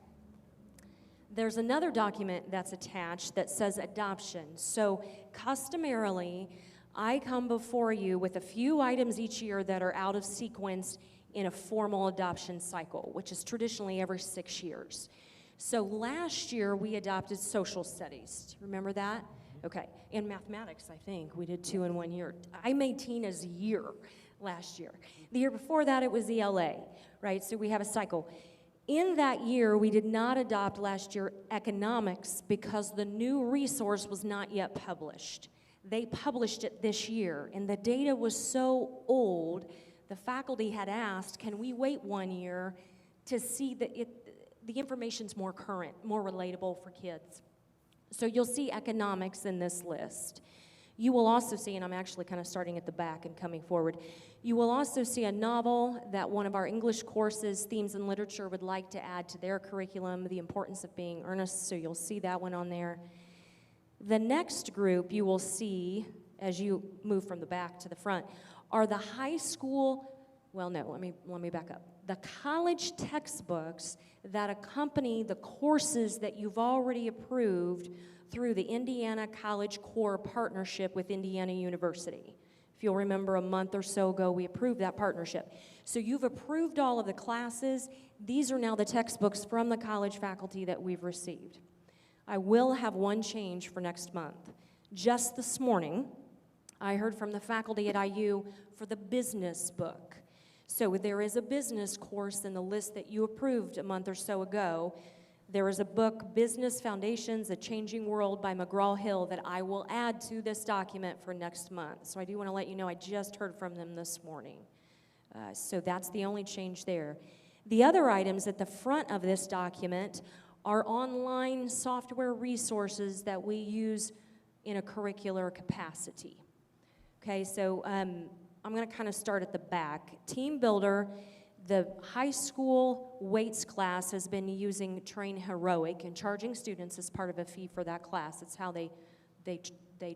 There's another document that's attached that says adoption. So customarily, I come before you with a few items each year that are out of sequence in a formal adoption cycle, which is traditionally every 6 years. So last year, we adopted social studies. Remember that? Okay. And mathematics, I think. We did 2 in 1 year. I made Tina's year last year. The year before that, it was ELA, right? So we have a cycle. In that year, we did not adopt last year economics because the new resource was not yet published. They published it this year, and the data was so old, the faculty had asked, can we wait 1 year to see that the information's more current, more relatable for kids? So you'll see economics in this list. You will also see, and I'm actually kind of starting at the back and coming forward, you will also see a novel that one of our English courses, Themes in Literature, would like to add to their curriculum, The Importance of Being Earnest, so you'll see that one on there. The next group you will see, as you move from the back to the front, are the high school, well, no, let me back up. The college textbooks that accompany the courses that you've already approved through the Indiana College Core partnership with Indiana University. If you'll remember, a month or so ago, we approved that partnership. So you've approved all of the classes. These are now the textbooks from the college faculty that we've received. I will have one change for next month. Just this morning, I heard from the faculty at IU for the business book. So there is a business course in the list that you approved a month or so ago. There is a book, Business Foundations, A Changing World by McGraw-Hill, that I will add to this document for next month. So I do want to let you know I just heard from them this morning. So that's the only change there. The other items at the front of this document are online software resources that we use in a curricular capacity. Okay, so I'm going to kind of start at the back. Team Builder, the high school weights class has been using Train Heroic and charging students as part of a fee for that class. It's how they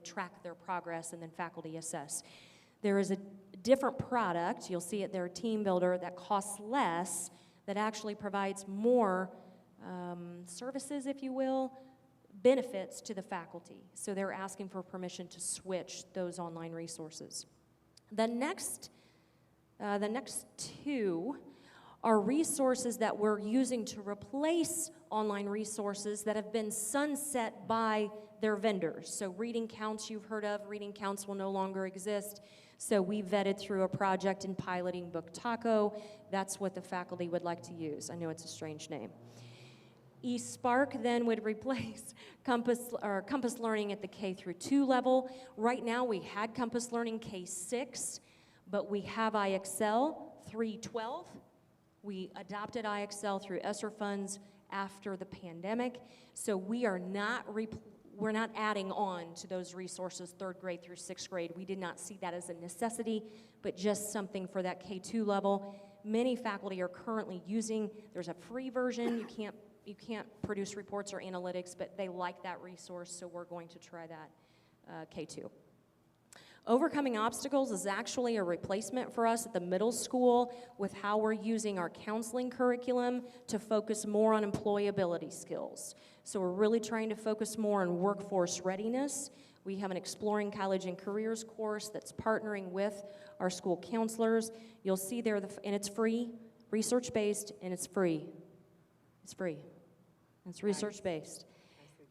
track their progress and then faculty assess. There is a different product, you'll see it there, Team Builder, that costs less, that actually provides more services, if you will, benefits to the faculty. So they're asking for permission to switch those online resources. The next two are resources that we're using to replace online resources that have been sunset by their vendors. So Reading Counts, you've heard of. Reading Counts will no longer exist. So we vetted through a project in piloting Book Taco. That's what the faculty would like to use. I know it's a strange name. eSpark then would replace Compass Learning at the K through 2 level. Right now we had Compass Learning K6, but we have IXL 312. We adopted IXL through ESSER funds after the pandemic, so we're not adding on to those resources 3rd grade through 6th grade. We did not see that as a necessity, but just something for that K2 level. Many faculty are currently using, there's a free version, you can't produce reports or analytics, but they like that resource, so we're going to try that K2. Overcoming Obstacles is actually a replacement for us at the middle school with how we're using our counseling curriculum to focus more on employability skills. So we're really trying to focus more on workforce readiness. We have an Exploring College and Careers course that's partnering with our school counselors. You'll see there, and it's free, research-based, and it's free. It's free. It's research-based.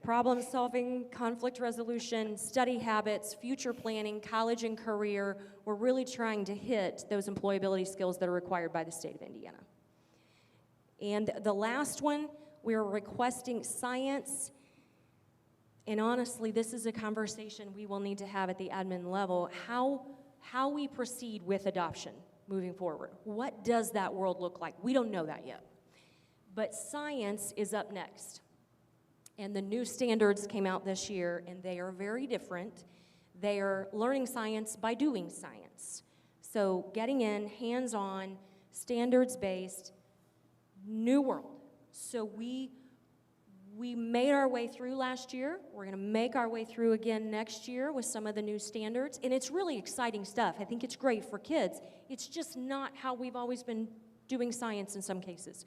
Problem solving, conflict resolution, study habits, future planning, college and career. We're really trying to hit those employability skills that are required by the state of Indiana. And the last one, we're requesting science. And honestly, this is a conversation we will need to have at the admin level, how we proceed with adoption moving forward. What does that world look like? We don't know that yet. But science is up next. And the new standards came out this year, and they are very different. They are learning science by doing science. So getting in, hands-on, standards-based, new world. So we made our way through last year. We're going to make our way through again next year with some of the new standards. And it's really exciting stuff. I think it's great for kids. It's just not how we've always been doing science in some cases.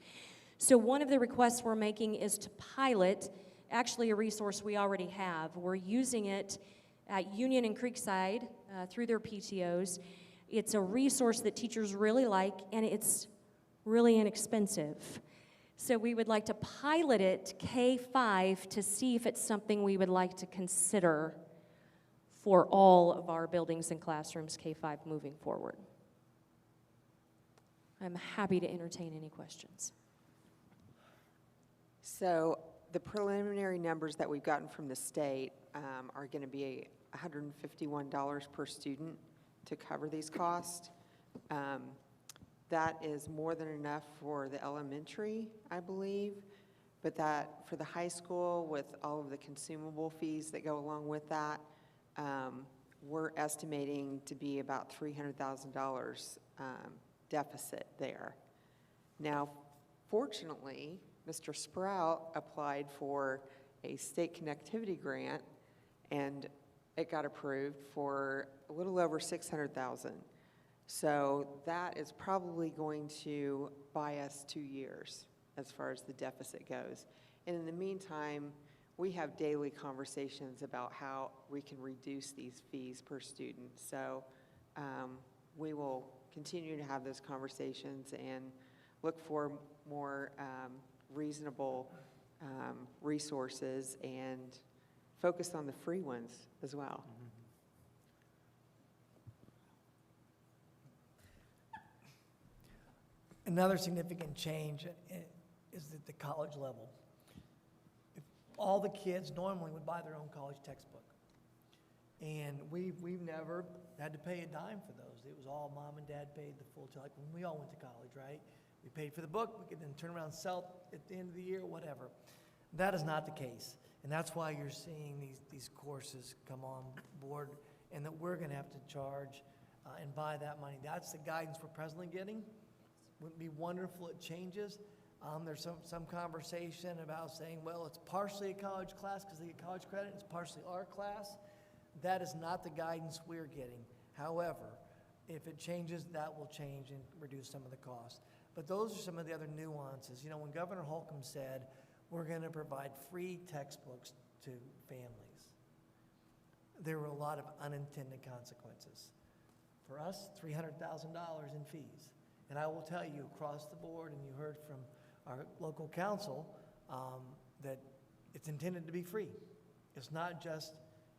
So one of the requests we're making is to pilot actually a resource we already have. We're using it at Union and Creekside through their PTOs. It's a resource that teachers really like, and it's really inexpensive. So we would like to pilot it K-5 to see if it's something we would like to consider for all of our buildings and classrooms K-5 moving forward. I'm happy to entertain any questions. So the preliminary numbers that we've gotten from the state are going to be $151 per student to cover these costs. That is more than enough for the elementary, I believe, but that for the high school, with all of the consumable fees that go along with that, we're estimating to be about $300,000 deficit there. Now, fortunately, Mr. Sprout applied for a state connectivity grant, and it got approved for a little over $600,000. So that is probably going to buy us 2 years as far as the deficit goes. And in the meantime, we have daily conversations about how we can reduce these fees per student. So we will continue to have those conversations and look for more reasonable resources and focus on the free ones as well. Another significant change is at the college level. If all the kids normally would buy their own college textbook. And we've never had to pay a dime for those. It was all mom and dad paid the full, like when we all went to college, right? We paid for the book, we could then turn around and sell it at the end of the year, whatever. That is not the case. And that's why you're seeing these courses come on board, and that we're gonna have to charge and buy that money. That's the guidance we're presently getting. Wouldn't it be wonderful it changes? There's some conversation about saying, well, it's partially a college class because they get college credit, it's partially our class. That is not the guidance we're getting. However, if it changes, that will change and reduce some of the costs. But those are some of the other nuances. You know, when Governor Holcomb said, we're going to provide free textbooks to families, there were a lot of unintended consequences. For us, $300,000 in fees. And I will tell you, across the board, and you heard from our local council, that it's intended to be free. It's not just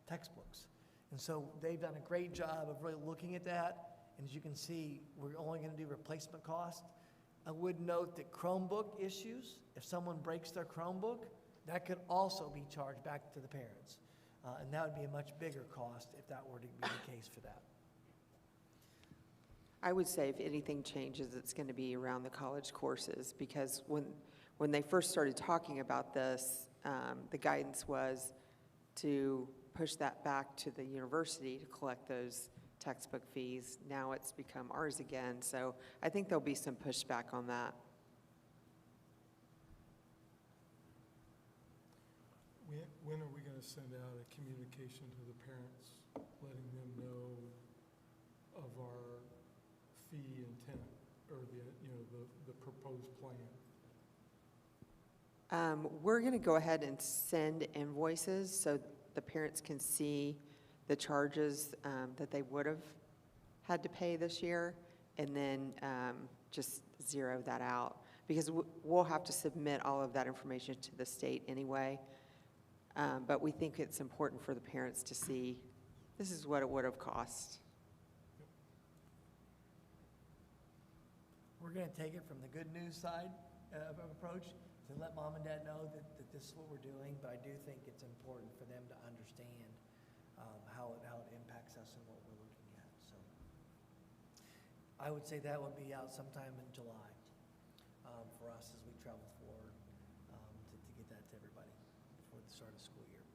textbooks. And so they've done a great job of really looking at that. And as you can see, we're only going to do replacement cost. I would note that Chromebook issues, if someone breaks their Chromebook, that could also be charged back to the parents. And that would be a much bigger cost if that were to be the case for that. I would say if anything changes, it's going to be around the college courses, because when they first started talking about this, the guidance was to push that back to the university to collect those textbook fees. Now it's become ours again, so I think there'll be some pushback on that. When are we going to send out a communication to the parents, letting them know of our fee intent, or the proposed plan? We're going to go ahead and send invoices so the parents can see the charges that they would have had to pay this year, and then just zero that out, because we'll have to submit all of that information to the state anyway. But we think it's important for the parents to see this is what it would have cost. We're going to take it from the good news side of approach to let mom and dad know that this is what we're doing, but I do think it's important for them to understand how it impacts us and what we're looking at. So I would say that would be out sometime in July for us as we travel forward to get that to everybody before the start of school year.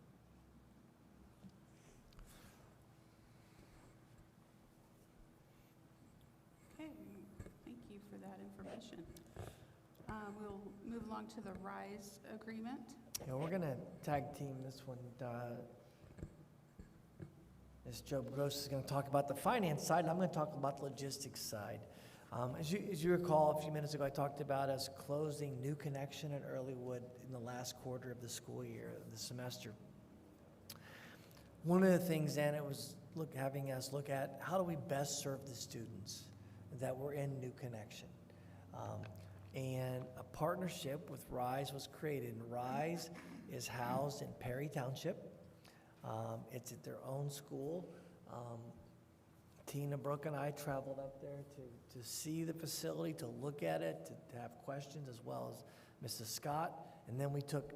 Okay, thank you for that information. We'll move along to the RISE agreement. Yeah, we're going to tag team this one. Ms. Joe Gross is going to talk about the finance side, and I'm going to talk about the logistics side. As you recall, a few minutes ago, I talked about us closing New Connection at Earlywood in the last quarter of the school year, the semester. One of the things then it was having us look at how do we best serve the students that were in New Connection. and a partnership with RISE was created. And RISE is housed in Perry Township. It's at their own school. Tina Brooke and I traveled up there to see the facility, to look at it, to have questions, as well as Mrs. Scott. And then we took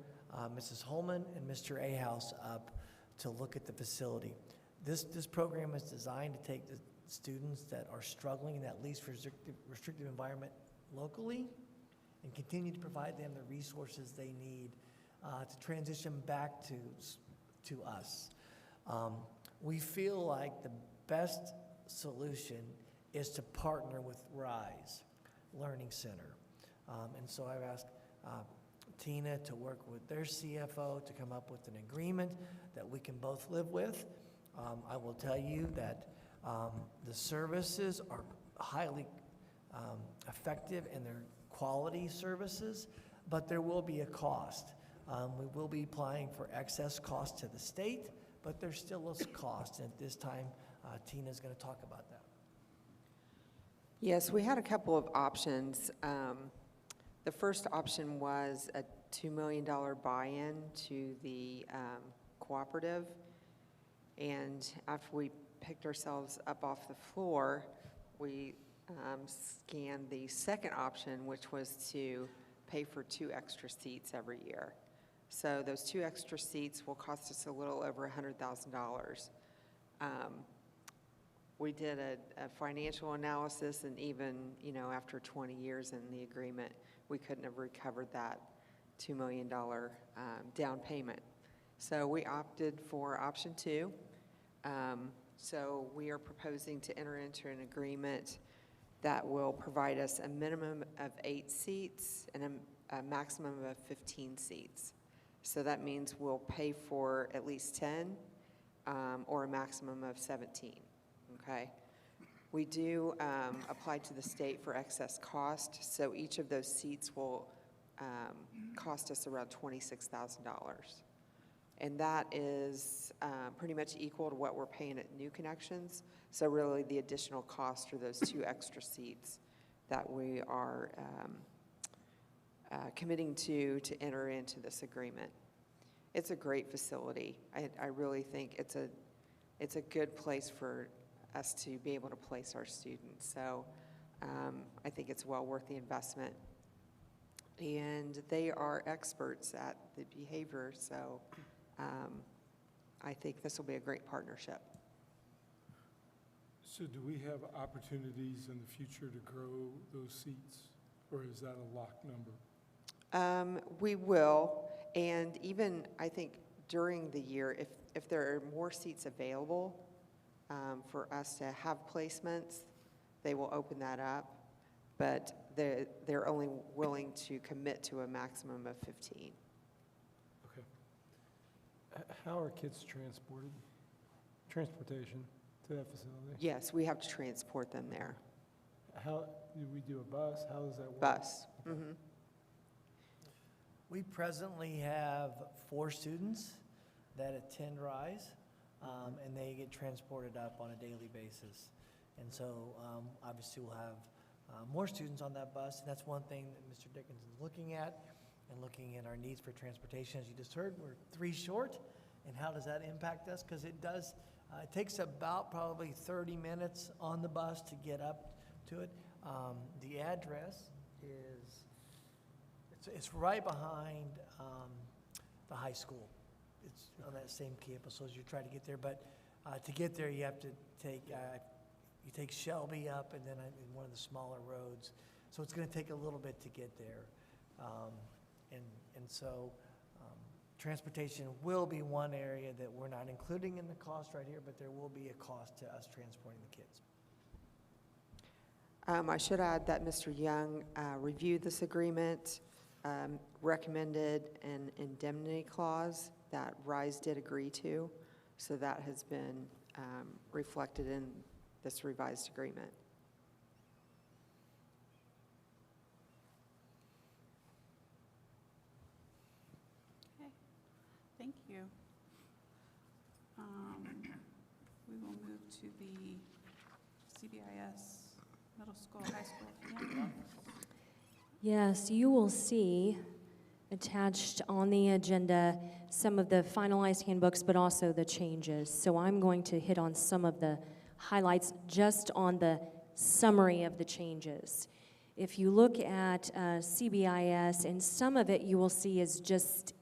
Mrs. Holman and Mr. Ahaus up to look at the facility. This program is designed to take the students that are struggling in that least restrictive environment locally and continue to provide them the resources they need to transition back to us. We feel like the best solution is to partner with RISE Learning Center. And so I've asked Tina to work with their CFO to come up with an agreement that we can both live with. I will tell you that the services are highly effective in their quality services, but there will be a cost. We will be applying for excess cost to the state, but there's still a cost. And at this time, Tina's going to talk about that. Yes, we had a couple of options. The first option was a $2 million buy-in to the cooperative. And after we picked ourselves up off the floor, we scanned the second option, which was to pay for 2 extra seats every year. So those 2 extra seats will cost us a little over $100,000. We did a financial analysis, and even, after 20 years in the agreement, we couldn't have recovered that $2 million down payment. So we opted for option 2. So we are proposing to enter into an agreement that will provide us a minimum of 8 seats and a maximum of 15 seats. So that means we'll pay for at least 10 or a maximum of 17. Okay. We do apply to the state for excess cost, so each of those seats will cost us around $26,000. And that is pretty much equal to what we're paying at New Connections. So really the additional cost are those 2 extra seats that we are committing to enter into this agreement. It's a great facility. I really think it's a good place for us to be able to place our students. So I think it's well worth the investment. And they are experts at the behavior, so I think this will be a great partnership. So do we have opportunities in the future to grow those seats, or is that a locked number? We will, and even I think during the year, if there are more seats available for us to have placements, they will open that up, but they're only willing to commit to a maximum of 15. Okay. How are kids transported? Transportation to that facility? Yes, we have to transport them there. How do we do a bus? How does that work? Bus. Okay. Mm-hmm. We presently have 4 students that attend RISE, and they get transported up on a daily basis. And so obviously we'll have more students on that bus, and that's one thing that Mr. Dickinson is looking at, and looking at our needs for transportation. As you just heard, we're 3 short, and how does that impact us? Because it does, it takes about probably 30 minutes on the bus to get up to it. The address is, it's right behind the high school. It's on that same campus, so as you try to get there. But to get there, you have to take, you take Shelby up and then in one of the smaller roads. So it's going to take a little bit to get there. And so transportation will be one area that we're not including in the cost right here, but there will be a cost to us transporting the kids. I should add that Mr. Young reviewed this agreement, recommended an indemnity clause that RISE did agree to, so that has been reflected in this revised agreement. Okay, thank you. We will move to the CBIS middle school, high school handbook. Yes, you will see attached on the agenda some of the finalized handbooks, but also the changes. So I'm going to hit on some of the highlights just on the summary of the changes. If you look at CBIS, and some of it you will see is just,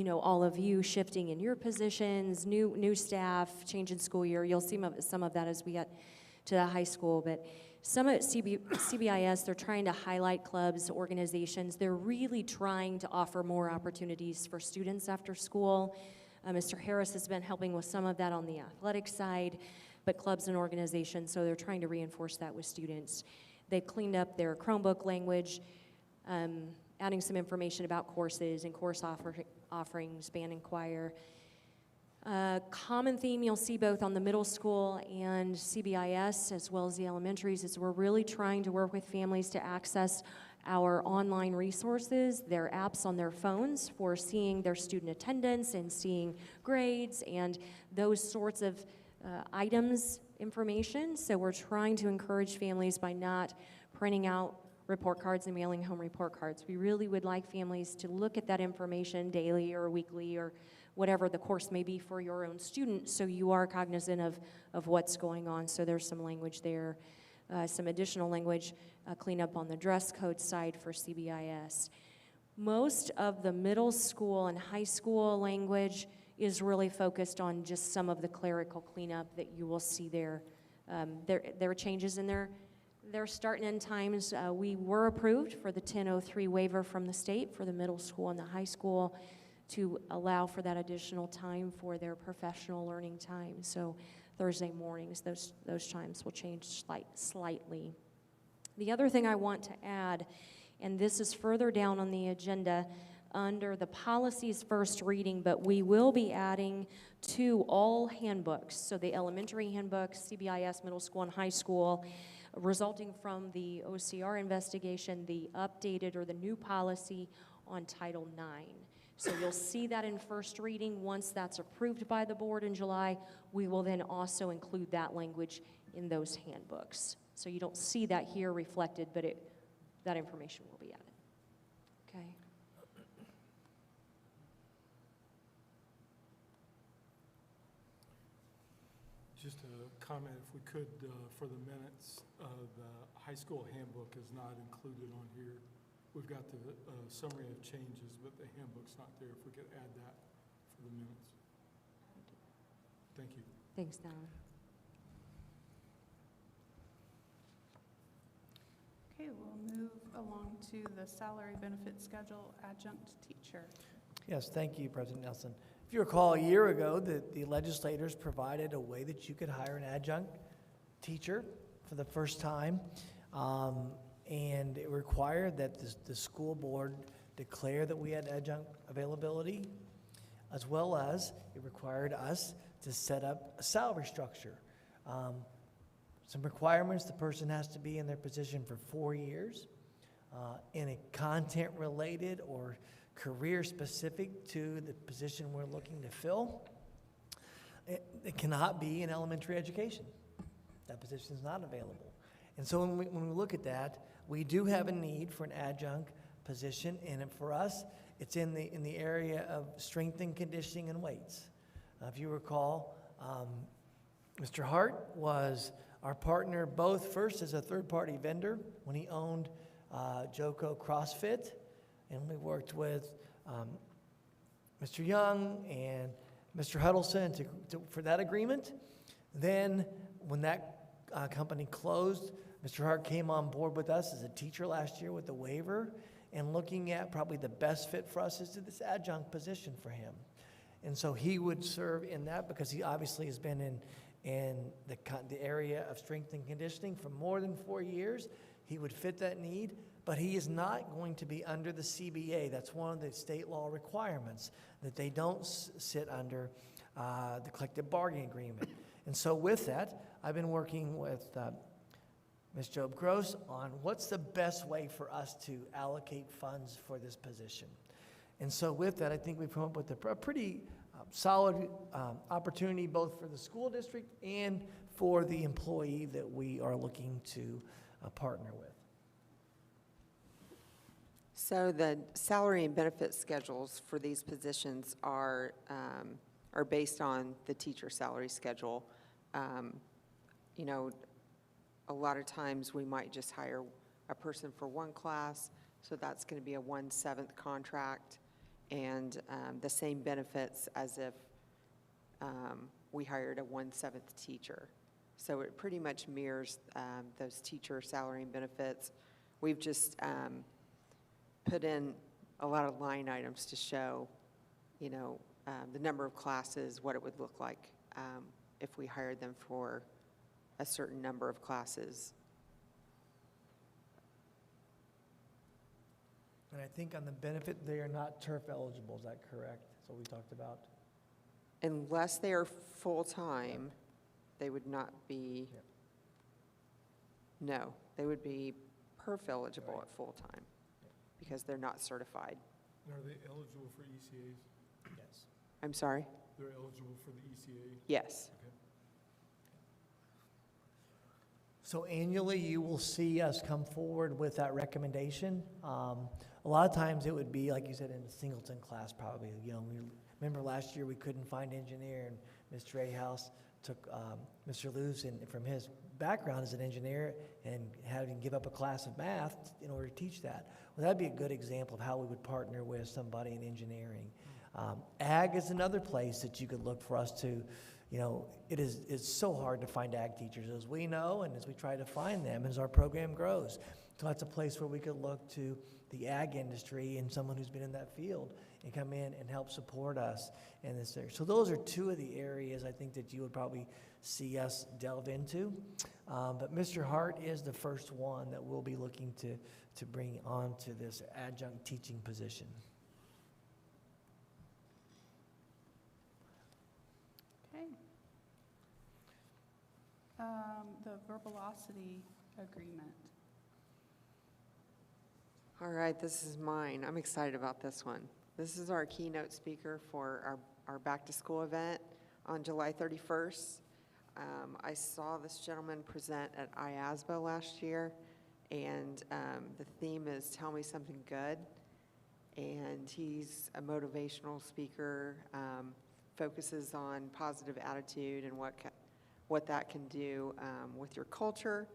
all of you shifting in your positions, new staff, change in school year. You'll see some of that as we get to the high school, but some at CBIS, they're trying to highlight clubs, organizations. They're really trying to offer more opportunities for students after school. Mr. Harris has been helping with some of that on the athletic side, but clubs and organizations, so they're trying to reinforce that with students. They've cleaned up their Chromebook language, adding some information about courses and course offerings, band and choir. Common theme you'll see both on the middle school and CBIS as well as the elementaries is we're really trying to work with families to access our online resources, their apps on their phones for seeing their student attendance and seeing grades and those sorts of items, information. So we're trying to encourage families by not printing out report cards and mailing home report cards. We really would like families to look at that information daily or weekly or whatever the course may be for your own student, so you are cognizant of what's going on. So there's some language there, some additional language, cleanup on the dress code side for CBIS. Most of the middle school and high school language is really focused on just some of the clerical cleanup that you will see there. There are changes in their start and end times. We were approved for the 10:03 waiver from the state for the middle school and the high school to allow for that additional time for their professional learning time. So Thursday mornings, those times will change slightly. The other thing I want to add, and this is further down on the agenda under the policies first reading, but we will be adding to all handbooks, so the elementary handbooks, CBIS, middle school and high school, resulting from the OCR investigation, the updated or the new policy on Title IX. So you'll see that in first reading. Once that's approved by the board in July, we will then also include that language in those handbooks. So you don't see that here reflected, but that information will be added. Okay. Just a comment, if we could, for the minutes, the high school handbook is not included on here. We've got the summary of changes, but the handbook's not there. If we could add that for the minutes. Thank you. Thanks, Donna. Okay, we'll move along to the salary benefit schedule adjunct teacher. Yes, thank you, President Nelson. If you recall, a year ago, the legislators provided a way that you could hire an adjunct teacher for the first time. And it required that the school board declare that we had adjunct availability, as well as it required us to set up a salary structure. Some requirements: the person has to be in their position for 4 years, in a content-related or career-specific to the position we're looking to fill. It cannot be in elementary education. That position is not available. And so when we look at that, we do have a need for an adjunct position, and for us, it's in the area of strength and conditioning and weights. If you recall, Mr. Hart was our partner both first as a third-party vendor when he owned Joko CrossFit, and we worked with Mr. Young and Mr. Huddleston for that agreement. Then when that company closed, Mr. Hart came on board with us as a teacher last year with the waiver, and looking at probably the best fit for us is this adjunct position for him. And so he would serve in that because he obviously has been in the area of strength and conditioning for more than 4 years. He would fit that need, but he is not going to be under the CBA. That's one of the state law requirements, that they don't sit under the collective bargaining agreement. And so with that, I've been working with Ms. Job Gross on what's the best way for us to allocate funds for this position. And so with that, I think we've come up with a pretty solid opportunity both for the school district and for the employee that we are looking to partner with. So the salary and benefit schedules for these positions are based on the teacher salary schedule. You know, a lot of times we might just hire a person for one class, so that's going to be a 1/7 contract, and the same benefits as if we hired a 1/7 teacher. So it pretty much mirrors those teacher salary and benefits. We've just put in a lot of line items to show, you know, the number of classes, what it would look like if we hired them for a certain number of classes. And I think on the benefit, they are not turf eligible, is that correct? That's what we talked about? Unless they are full-time, they would not be, no, they would be perf eligible at full-time because they're not certified. And are they eligible for ECAs? Yes. I'm sorry? They're eligible for the ECA? Yes. Okay. So annually, you will see us come forward with that recommendation. A lot of times it would be, like you said, in a singleton class probably. You know, we remember last year we couldn't find engineer, and Mr. Ahaus took Mr. Lewis from his background as an engineer and had him give up a class of math in order to teach that. Well, that'd be a good example of how we would partner with somebody in engineering. Ag is another place that you could look for us to, you know, it's so hard to find ag teachers, as we know, and as we try to find them as our program grows. So that's a place where we could look to the ag industry and someone who's been in that field and come in and help support us in this area. So those are two of the areas I think that you would probably see us delve into. But Mr. Hart is the first one that we'll be looking to bring on to this adjunct teaching position. Okay. The Verbalocity agreement. All right, this is mine. I'm excited about this one. This is our keynote speaker for our back-to-school event on July 31st. I saw this gentleman present at IASBO last year, and the theme is Tell Me Something Good. And he's a motivational speaker, focuses on positive attitude and what that can do with your culture.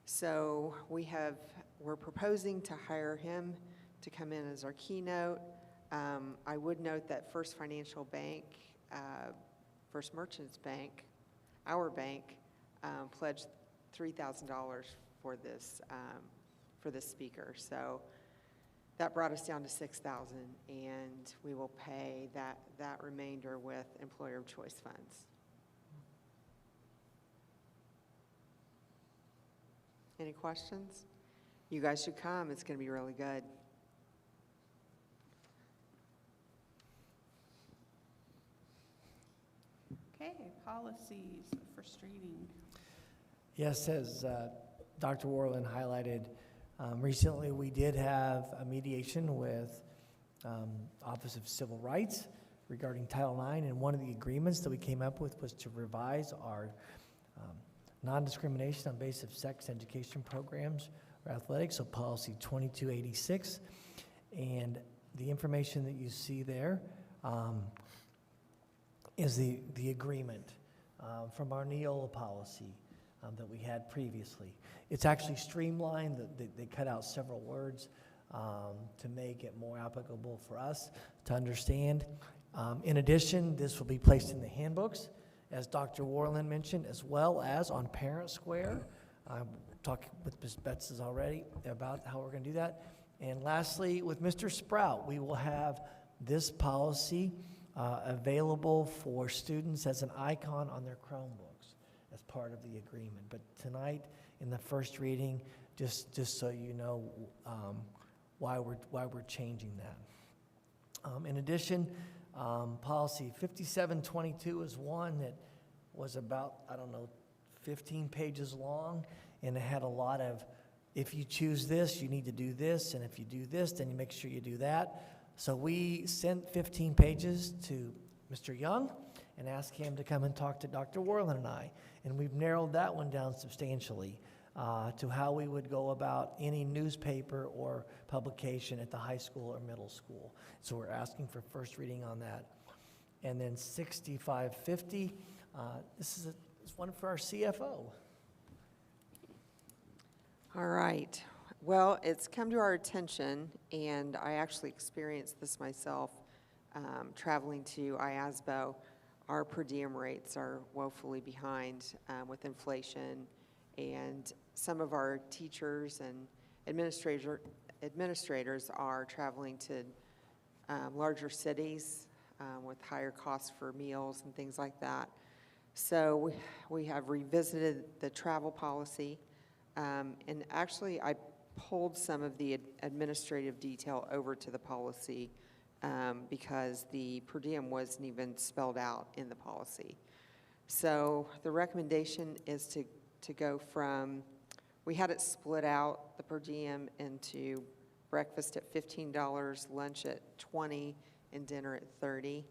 So we're proposing to hire him to come in as our keynote. I would note that First Financial Bank, First Merchants Bank, our bank, pledged $3,000 for this speaker. So that brought us down to $6,000, and we will pay that remainder with employer of choice funds. Any questions? You guys should come. It's going to be really good. Okay, policies, first reading. Yes, as Dr. Worland highlighted, recently we did have a mediation with Office of Civil Rights regarding Title IX, and one of the agreements that we came up with was to revise our non-discrimination on basis of sex education programs or athletics, so policy 2286. And the information that you see there is the agreement from our Neola policy that we had previously. It's actually streamlined. They cut out several words to make it more applicable for us to understand. In addition, this will be placed in the handbooks, as Dr. Worland mentioned, as well as on Parent Square. I'm talking with Ms. Betts already about how we're going to do that. And lastly, with Mr. Sprout, we will have this policy available for students as an icon on their Chromebooks as part of the agreement. But tonight, in the first reading, just so you know why we're changing that. In addition, policy 5722 is one that was about, 15 pages long, and it had a lot of, if you choose this, you need to do this, and if you do this, then you make sure you do that. So we sent 15 pages to Mr. Young and asked him to come and talk to Dr. Worland and I, and we've narrowed that one down substantially. to how we would go about any newspaper or publication at the high school or middle school. So we're asking for first reading on that. And then 6550, this is one for our CFO. All right. Well, it's come to our attention, and I actually experienced this myself traveling to IASBO. Our per diem rates are woefully behind with inflation, and some of our teachers and administrators are traveling to larger cities with higher costs for meals and things like that. So we have revisited the travel policy, and actually I pulled some of the administrative detail over to the policy because the per diem wasn't even spelled out in the policy. So the recommendation is to go from, we had it split out, the per diem, into breakfast at $15, lunch at $20, and dinner at $30.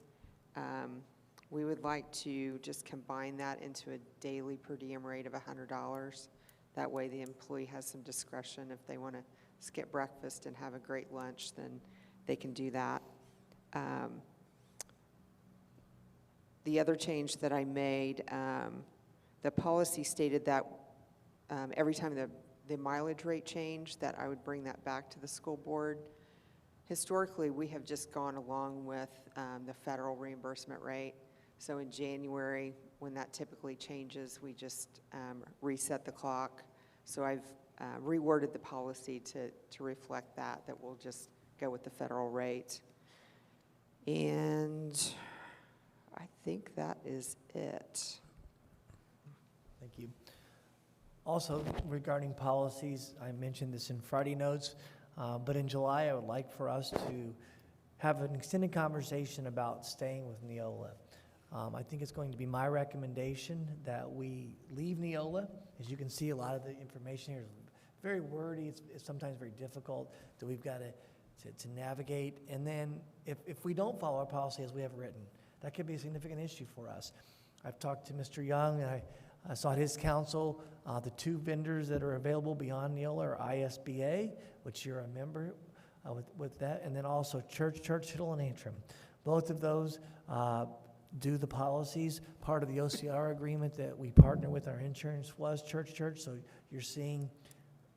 We would like to just combine that into a daily per diem rate of $100. That way the employee has some discretion. If they want to skip breakfast and have a great lunch, then they can do that. The other change that I made, the policy stated that every time the mileage rate changed, that I would bring that back to the school board. Historically, we have just gone along with the federal reimbursement rate. So in January, when that typically changes, we just reset the clock. So I've reworded the policy to reflect that we'll just go with the federal rate. And I think that is it. Thank you. Also, regarding policies, I mentioned this in Friday notes, but in July, I would like for us to have an extended conversation about staying with Neola. I think it's going to be my recommendation that we leave Neola. As you can see, a lot of the information here is very wordy. It's sometimes very difficult that we've got to navigate. And then if we don't follow our policy as we have written, that could be a significant issue for us. I've talked to Mr. Young, and I sought his counsel. The two vendors that are available beyond Neola are ISBA, which you're a member with that, and then also Churchill, and Antrim. Both of those do the policies. Part of the OCR agreement that we partner with our insurance was Church, so you're seeing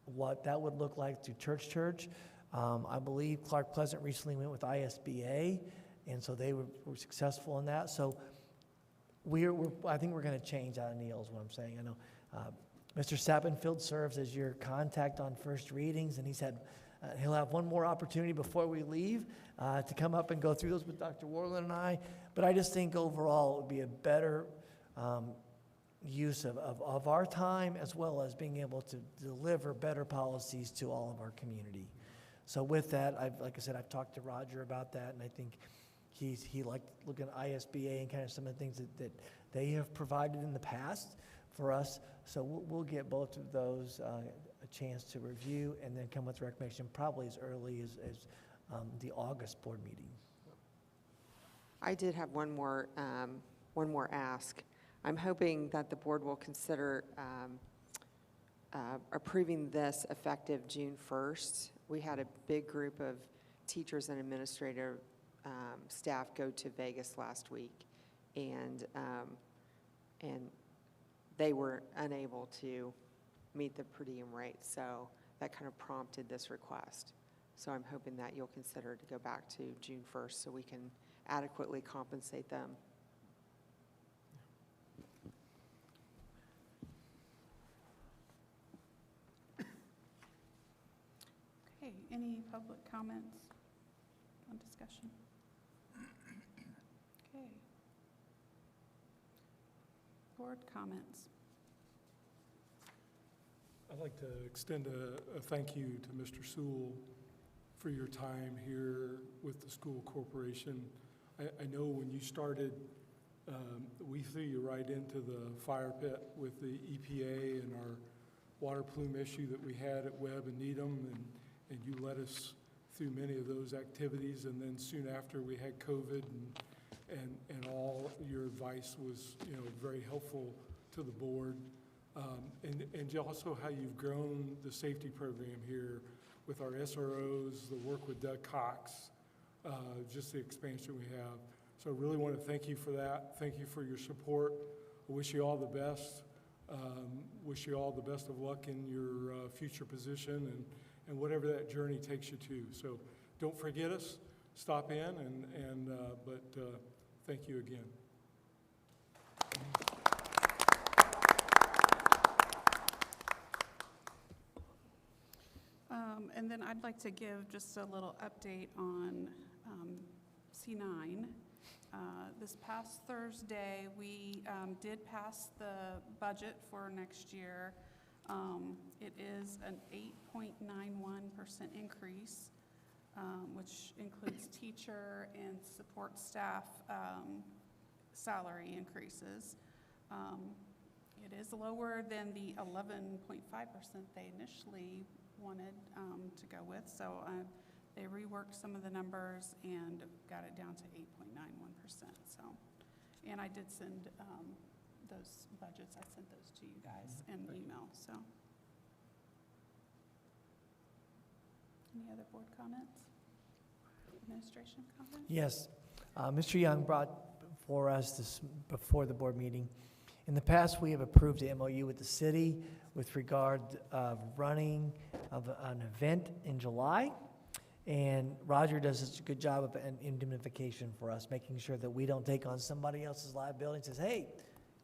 what that would look like through Church. I believe Clark Pleasant recently went with ISBA, and so they were successful in that. So I think we're going to change out of Neil is what I'm saying. I know Mr. Sappenfield serves as your contact on first readings, and he'll have one more opportunity before we leave to come up and go through those with Dr. Worland and I. But I just think overall it would be a better use of our time, as well as being able to deliver better policies to all of our community. So with that, like I said, I've talked to Roger about that, and I think he liked looking at ISBA and kind of some of the things that they have provided in the past for us. So we'll get both of those a chance to review and then come with a recommendation probably as early as the August board meeting. I did have one more ask. I'm hoping that the board will consider approving this effective June 1st. We had a big group of teachers and administrative staff go to Vegas last week, and they were unable to meet the per diem rate, so that kind of prompted this request. So I'm hoping that you'll consider to go back to June 1st so we can adequately compensate them. Okay, any public comments on discussion? Okay. Board comments. I'd like to extend a thank you to Mr. Sewell for your time here with the school corporation. I know when you started, we threw you right into the fire pit with the EPA and our water plume issue that we had at Webb and Needham, and you led us through many of those activities. And then soon after, we had COVID, and all your advice was very helpful to the board. And also how you've grown the safety program here with our SROs, the work with Doug Cox, just the expansion we have. So I really want to thank you for that. Thank you for your support. I wish you all the best. Wish you all the best of luck in your future position and whatever that journey takes you to. So don't forget us. Stop in, but thank you again. And then I'd like to give just a little update on C9. This past Thursday, we did pass the budget for next year. It is an 8.91% increase, which includes teacher and support staff salary increases. It is lower than the 11.5% they initially wanted to go with, so they reworked some of the numbers and got it down to 8.91%. So, and I did send those budgets. I sent those to you guys in email. So, any other board comments? Administration comments? Yes. Mr. Young brought for us this before the board meeting. In the past, we have approved the MOU with the city with regard of running of an event in July. And Roger does such a good job of an indemnification for us, making sure that we don't take on somebody else's liability and says, hey,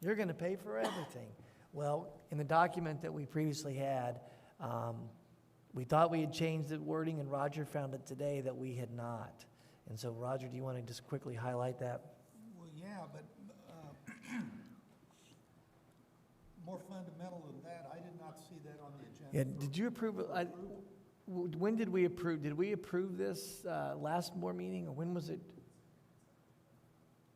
you're going to pay for everything. Well, in the document that we previously had, we thought we had changed the wording, and Roger found it today that we had not. And so, Roger, do you want to just quickly highlight that? Well, yeah, but more fundamental than that, I did not see that on the agenda. Yeah, did you approve it? When did we approve? Did we approve this last board meeting, or when was it?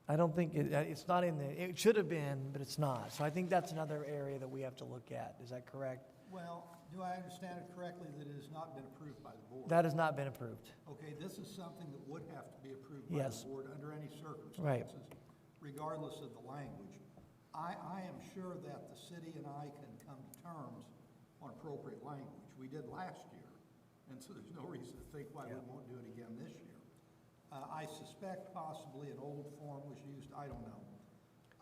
I don't think it's not in the. It should have been, but it's not. So I think that's another area that we have to look at. Is that correct? Well, do I understand it correctly that it has not been approved by the board? That has not been approved. Okay, this is something that would have to be approved by Yes. the board under any circumstances, Right. regardless of the language. I am sure that the city and I can come to terms on appropriate language. We did last year, and so there's no reason to think why we won't do it again this year. I suspect possibly an old form was used, I don't know.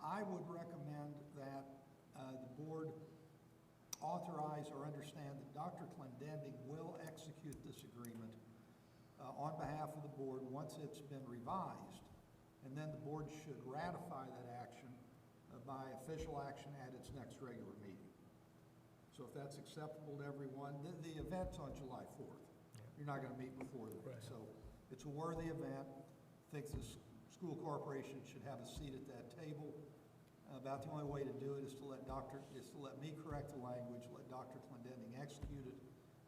I would recommend that the board authorize or understand that Dr. Clendending will execute this agreement on behalf of the board once it's been revised, and then the board should ratify that action by official action at its next regular meeting. So if that's acceptable to everyone, the event's on July 4th. You're not going to meet before then. Right. So it's a worthy event. I think the school corporation should have a seat at that table. About the only way to do it is to let me correct the language, let Dr. Clendending execute it,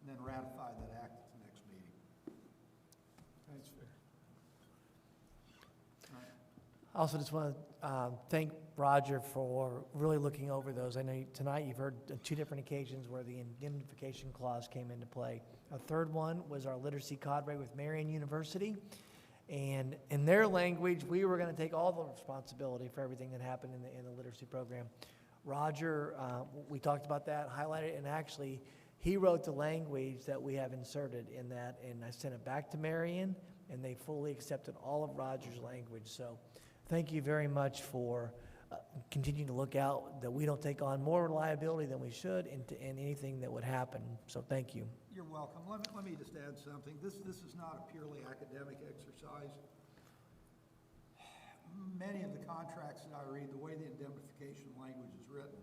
and then ratify that act at the next meeting. That's fair. I also just want to thank Roger for really looking over those. I know tonight you've heard two different occasions where the indemnification clause came into play. A third one was our literacy cadre with Marian University. And in their language, we were going to take all the responsibility for everything that happened in the literacy program. Roger, we talked about that, highlighted, and actually he wrote the language that we have inserted in that, and I sent it back to Marian, and they fully accepted all of Roger's language. So thank you very much for continuing to look out that we don't take on more liability than we should in anything that would happen. So thank you. You're welcome. Let me just add something. This is not a purely academic exercise. Many of the contracts that I read, the way the indemnification language is written,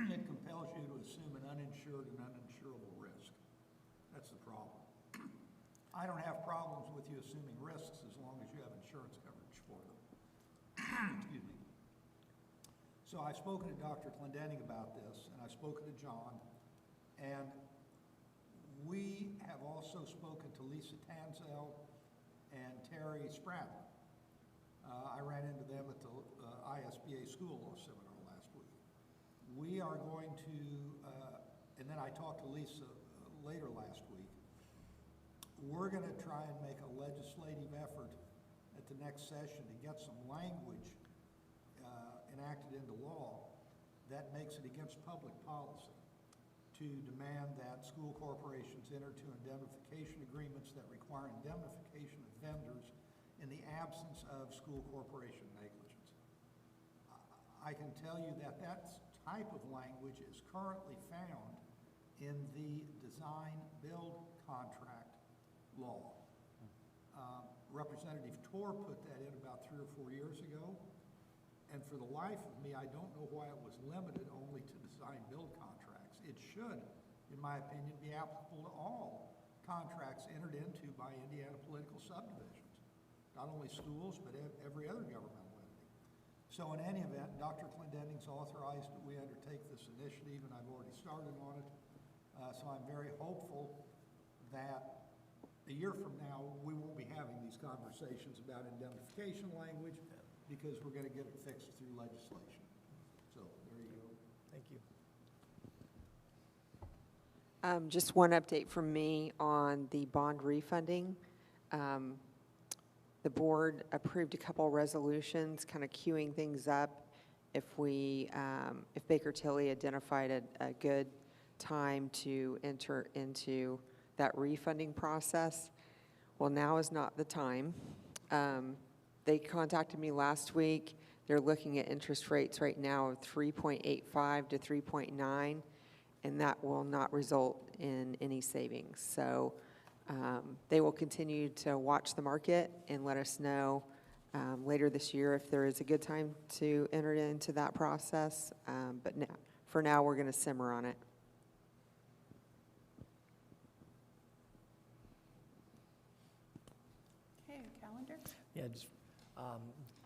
it compels you to assume an uninsured and uninsurable risk. That's the problem. I don't have problems with you assuming risks as long as you have insurance coverage for them. Excuse me. So I've spoken to Dr. Clendending about this, and I've spoken to John, and we have also spoken to Lisa Tanzel and Terry Spratt. I ran into them at the ISBA School Law Seminar last week. We are going to, and then I talked to Lisa later last week, we're going to try and make a legislative effort at the next session to get some language enacted into law that makes it against public policy to demand that school corporations enter into indemnification agreements that require indemnification of vendors in the absence of school corporation negligence. I can tell you that that type of language is currently found in the design-build contract law. Representative Torr put that in about 3 or 4 years ago, and for the life of me, I don't know why it was limited only to design-build contracts. It should, in my opinion, be applicable to all contracts entered into by Indiana political subdivisions, not only schools, but every other governmental entity. So in any event, Dr. Clendenning's authorized that we undertake this initiative, and I've already started on it. So I'm very hopeful that a year from now, we won't be having these conversations about indemnification language because we're going to get it fixed through legislation. So there you go. Thank you. Just one update from me on the bond refunding. The board approved a couple resolutions kind of queuing things up if Baker Tilly identified a good time to enter into that refunding process. Well, now is not the time. They contacted me last week. They're looking at interest rates right now of 3.85 to 3.9, and that will not result in any savings. So they will continue to watch the market and let us know later this year if there is a good time to enter into that process. But now, for now, we're going to simmer on it. Okay, calendar. Yeah,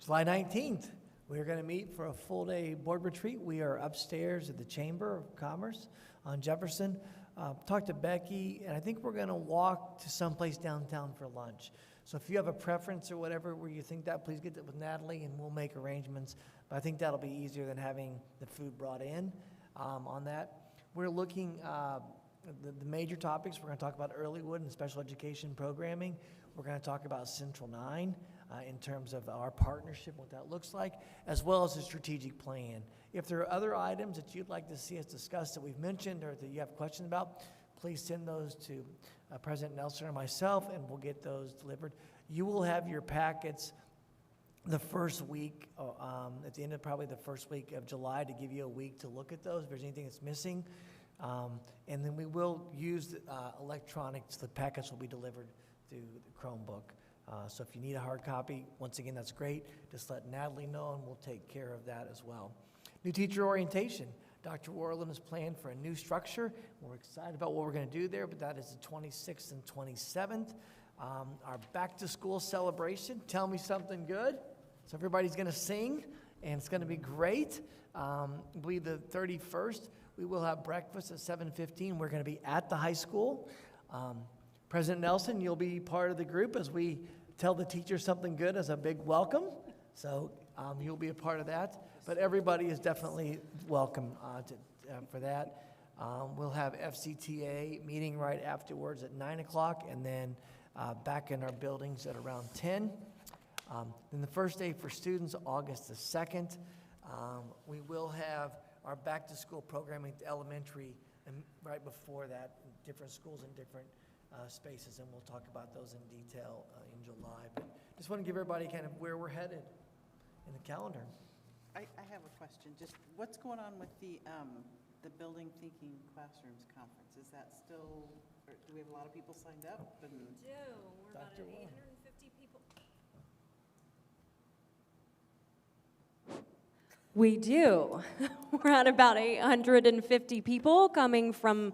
July 19th, we're going to meet for a full-day board retreat. We are upstairs at the Chamber of Commerce on Jefferson. Talked to Becky, and I think we're going to walk to someplace downtown for lunch. So if you have a preference or whatever where you think that, please get that with Natalie, and we'll make arrangements. But I think that'll be easier than having the food brought in on that. We're looking the major topics. We're going to talk about Earlywood and special education programming. We're going to talk about Central 9 in terms of our partnership, what that looks like, as well as a strategic plan. If there are other items that you'd like to see us discuss that we've mentioned or that you have questions about, please send those to President Nelson or myself, and we'll get those delivered. You will have your packets the first week, at the end of probably the first week of July, to give you a week to look at those if there's anything that's missing. And then we will use electronics. The packets will be delivered through the Chromebook. So if you need a hard copy, once again, that's great. Just let Natalie know, and we'll take care of that as well. New teacher orientation. Dr. Worland has planned for a new structure. We're excited about what we're going to do there, but that is the 26th and 27th. Our back-to-school celebration, Tell Me Something Good. So everybody's going to sing, and it's going to be great. I believe the 31st, we will have breakfast at 7:15. We're going to be at the high school. President Nelson, you'll be part of the group as we tell the teachers something good as a big welcome. So you'll be a part of that. But everybody is definitely welcome for that. We'll have FCTA meeting right afterwards at 9 o'clock, and then back in our buildings at around 10. Then the first day for students, August the 2nd, we will have our back-to-school programming at elementary, and right before that, in different schools and different spaces, and we'll talk about those in detail in July. But just want to give everybody kind of where we're headed in the calendar. I have a question. Just what's going on with the Building Thinking Classrooms Conference? Is that still, or do we have a lot of people signed up? And We do. We're about at 850 people. We do. We're at about 850 people coming from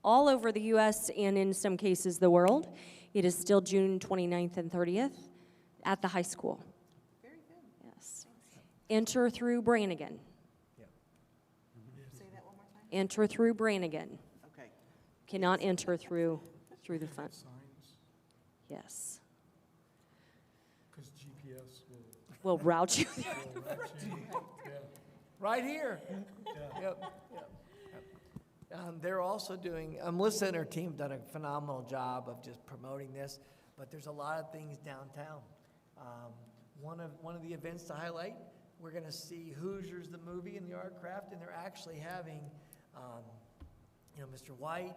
all over the U.S. and in some cases the world. It is still June 29th and 30th at the high school. Very good. Yes. Enter through Brannigan. Say that one more time. Enter through Brannigan. Okay. Cannot enter through the front. Yes. Because GPS Will route you. will route you. Yeah. Right here. Yep. They're also doing, Melissa and her team have done a phenomenal job of just promoting this, but there's a lot of things downtown. One of the events to highlight, We're going to see Hoosiers, the movie, in the art craft, and they're actually having, Mr. White,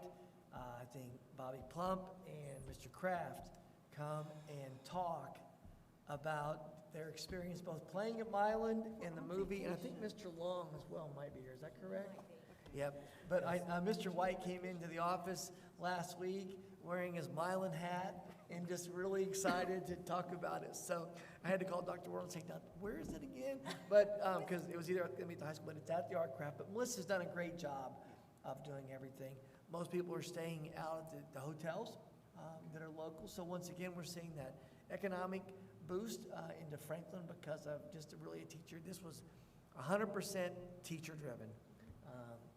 I think Bobby Plump, and Mr. Kraft come and talk about their experience both playing at Milan and the movie, and I think Mr. Long as well might be here. Is that correct? Yep. But Mr. White came into the office last week wearing his Milan hat and just really excited to talk about it. So I had to call Dr. World and say, "Now, where is it again?" But because it was either going to be at the high school, but it's at the art craft. But Melissa's done a great job of doing everything. Most people are staying out at the hotels that are local. So once again, we're seeing that economic boost into Franklin because of just really a teacher. This was 100% teacher-driven,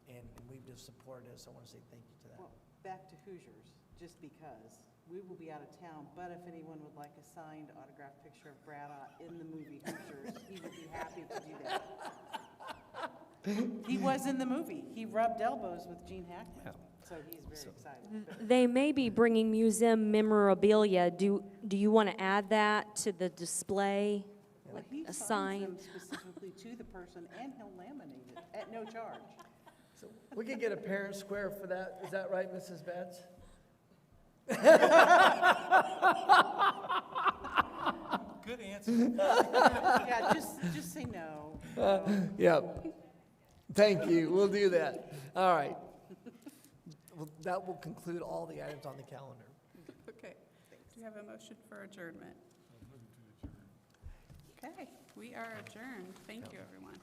and we've just supported it. So I want to say thank you to that. Well, back to Hoosiers, just because we will be out of town, but if anyone would like a signed autographed picture of Brad in the movie Hoosiers, he would be happy to do that. He was in the movie. He rubbed elbows with Gene Hackman, so he's very excited. They may be bringing museum memorabilia. Do you want to add that to the display, Well, like he a signs sign? them specifically to the person, and he'll laminate it at no charge. So we could get a parent square for that. Is that right, Mrs. Betts? Good answer. Yeah, just say no. Yep. Thank you. We'll do that. All right. Well, that will conclude all the items on the calendar. Okay. Do you have a motion for adjournment? Okay, we are adjourned. Thank you, everyone.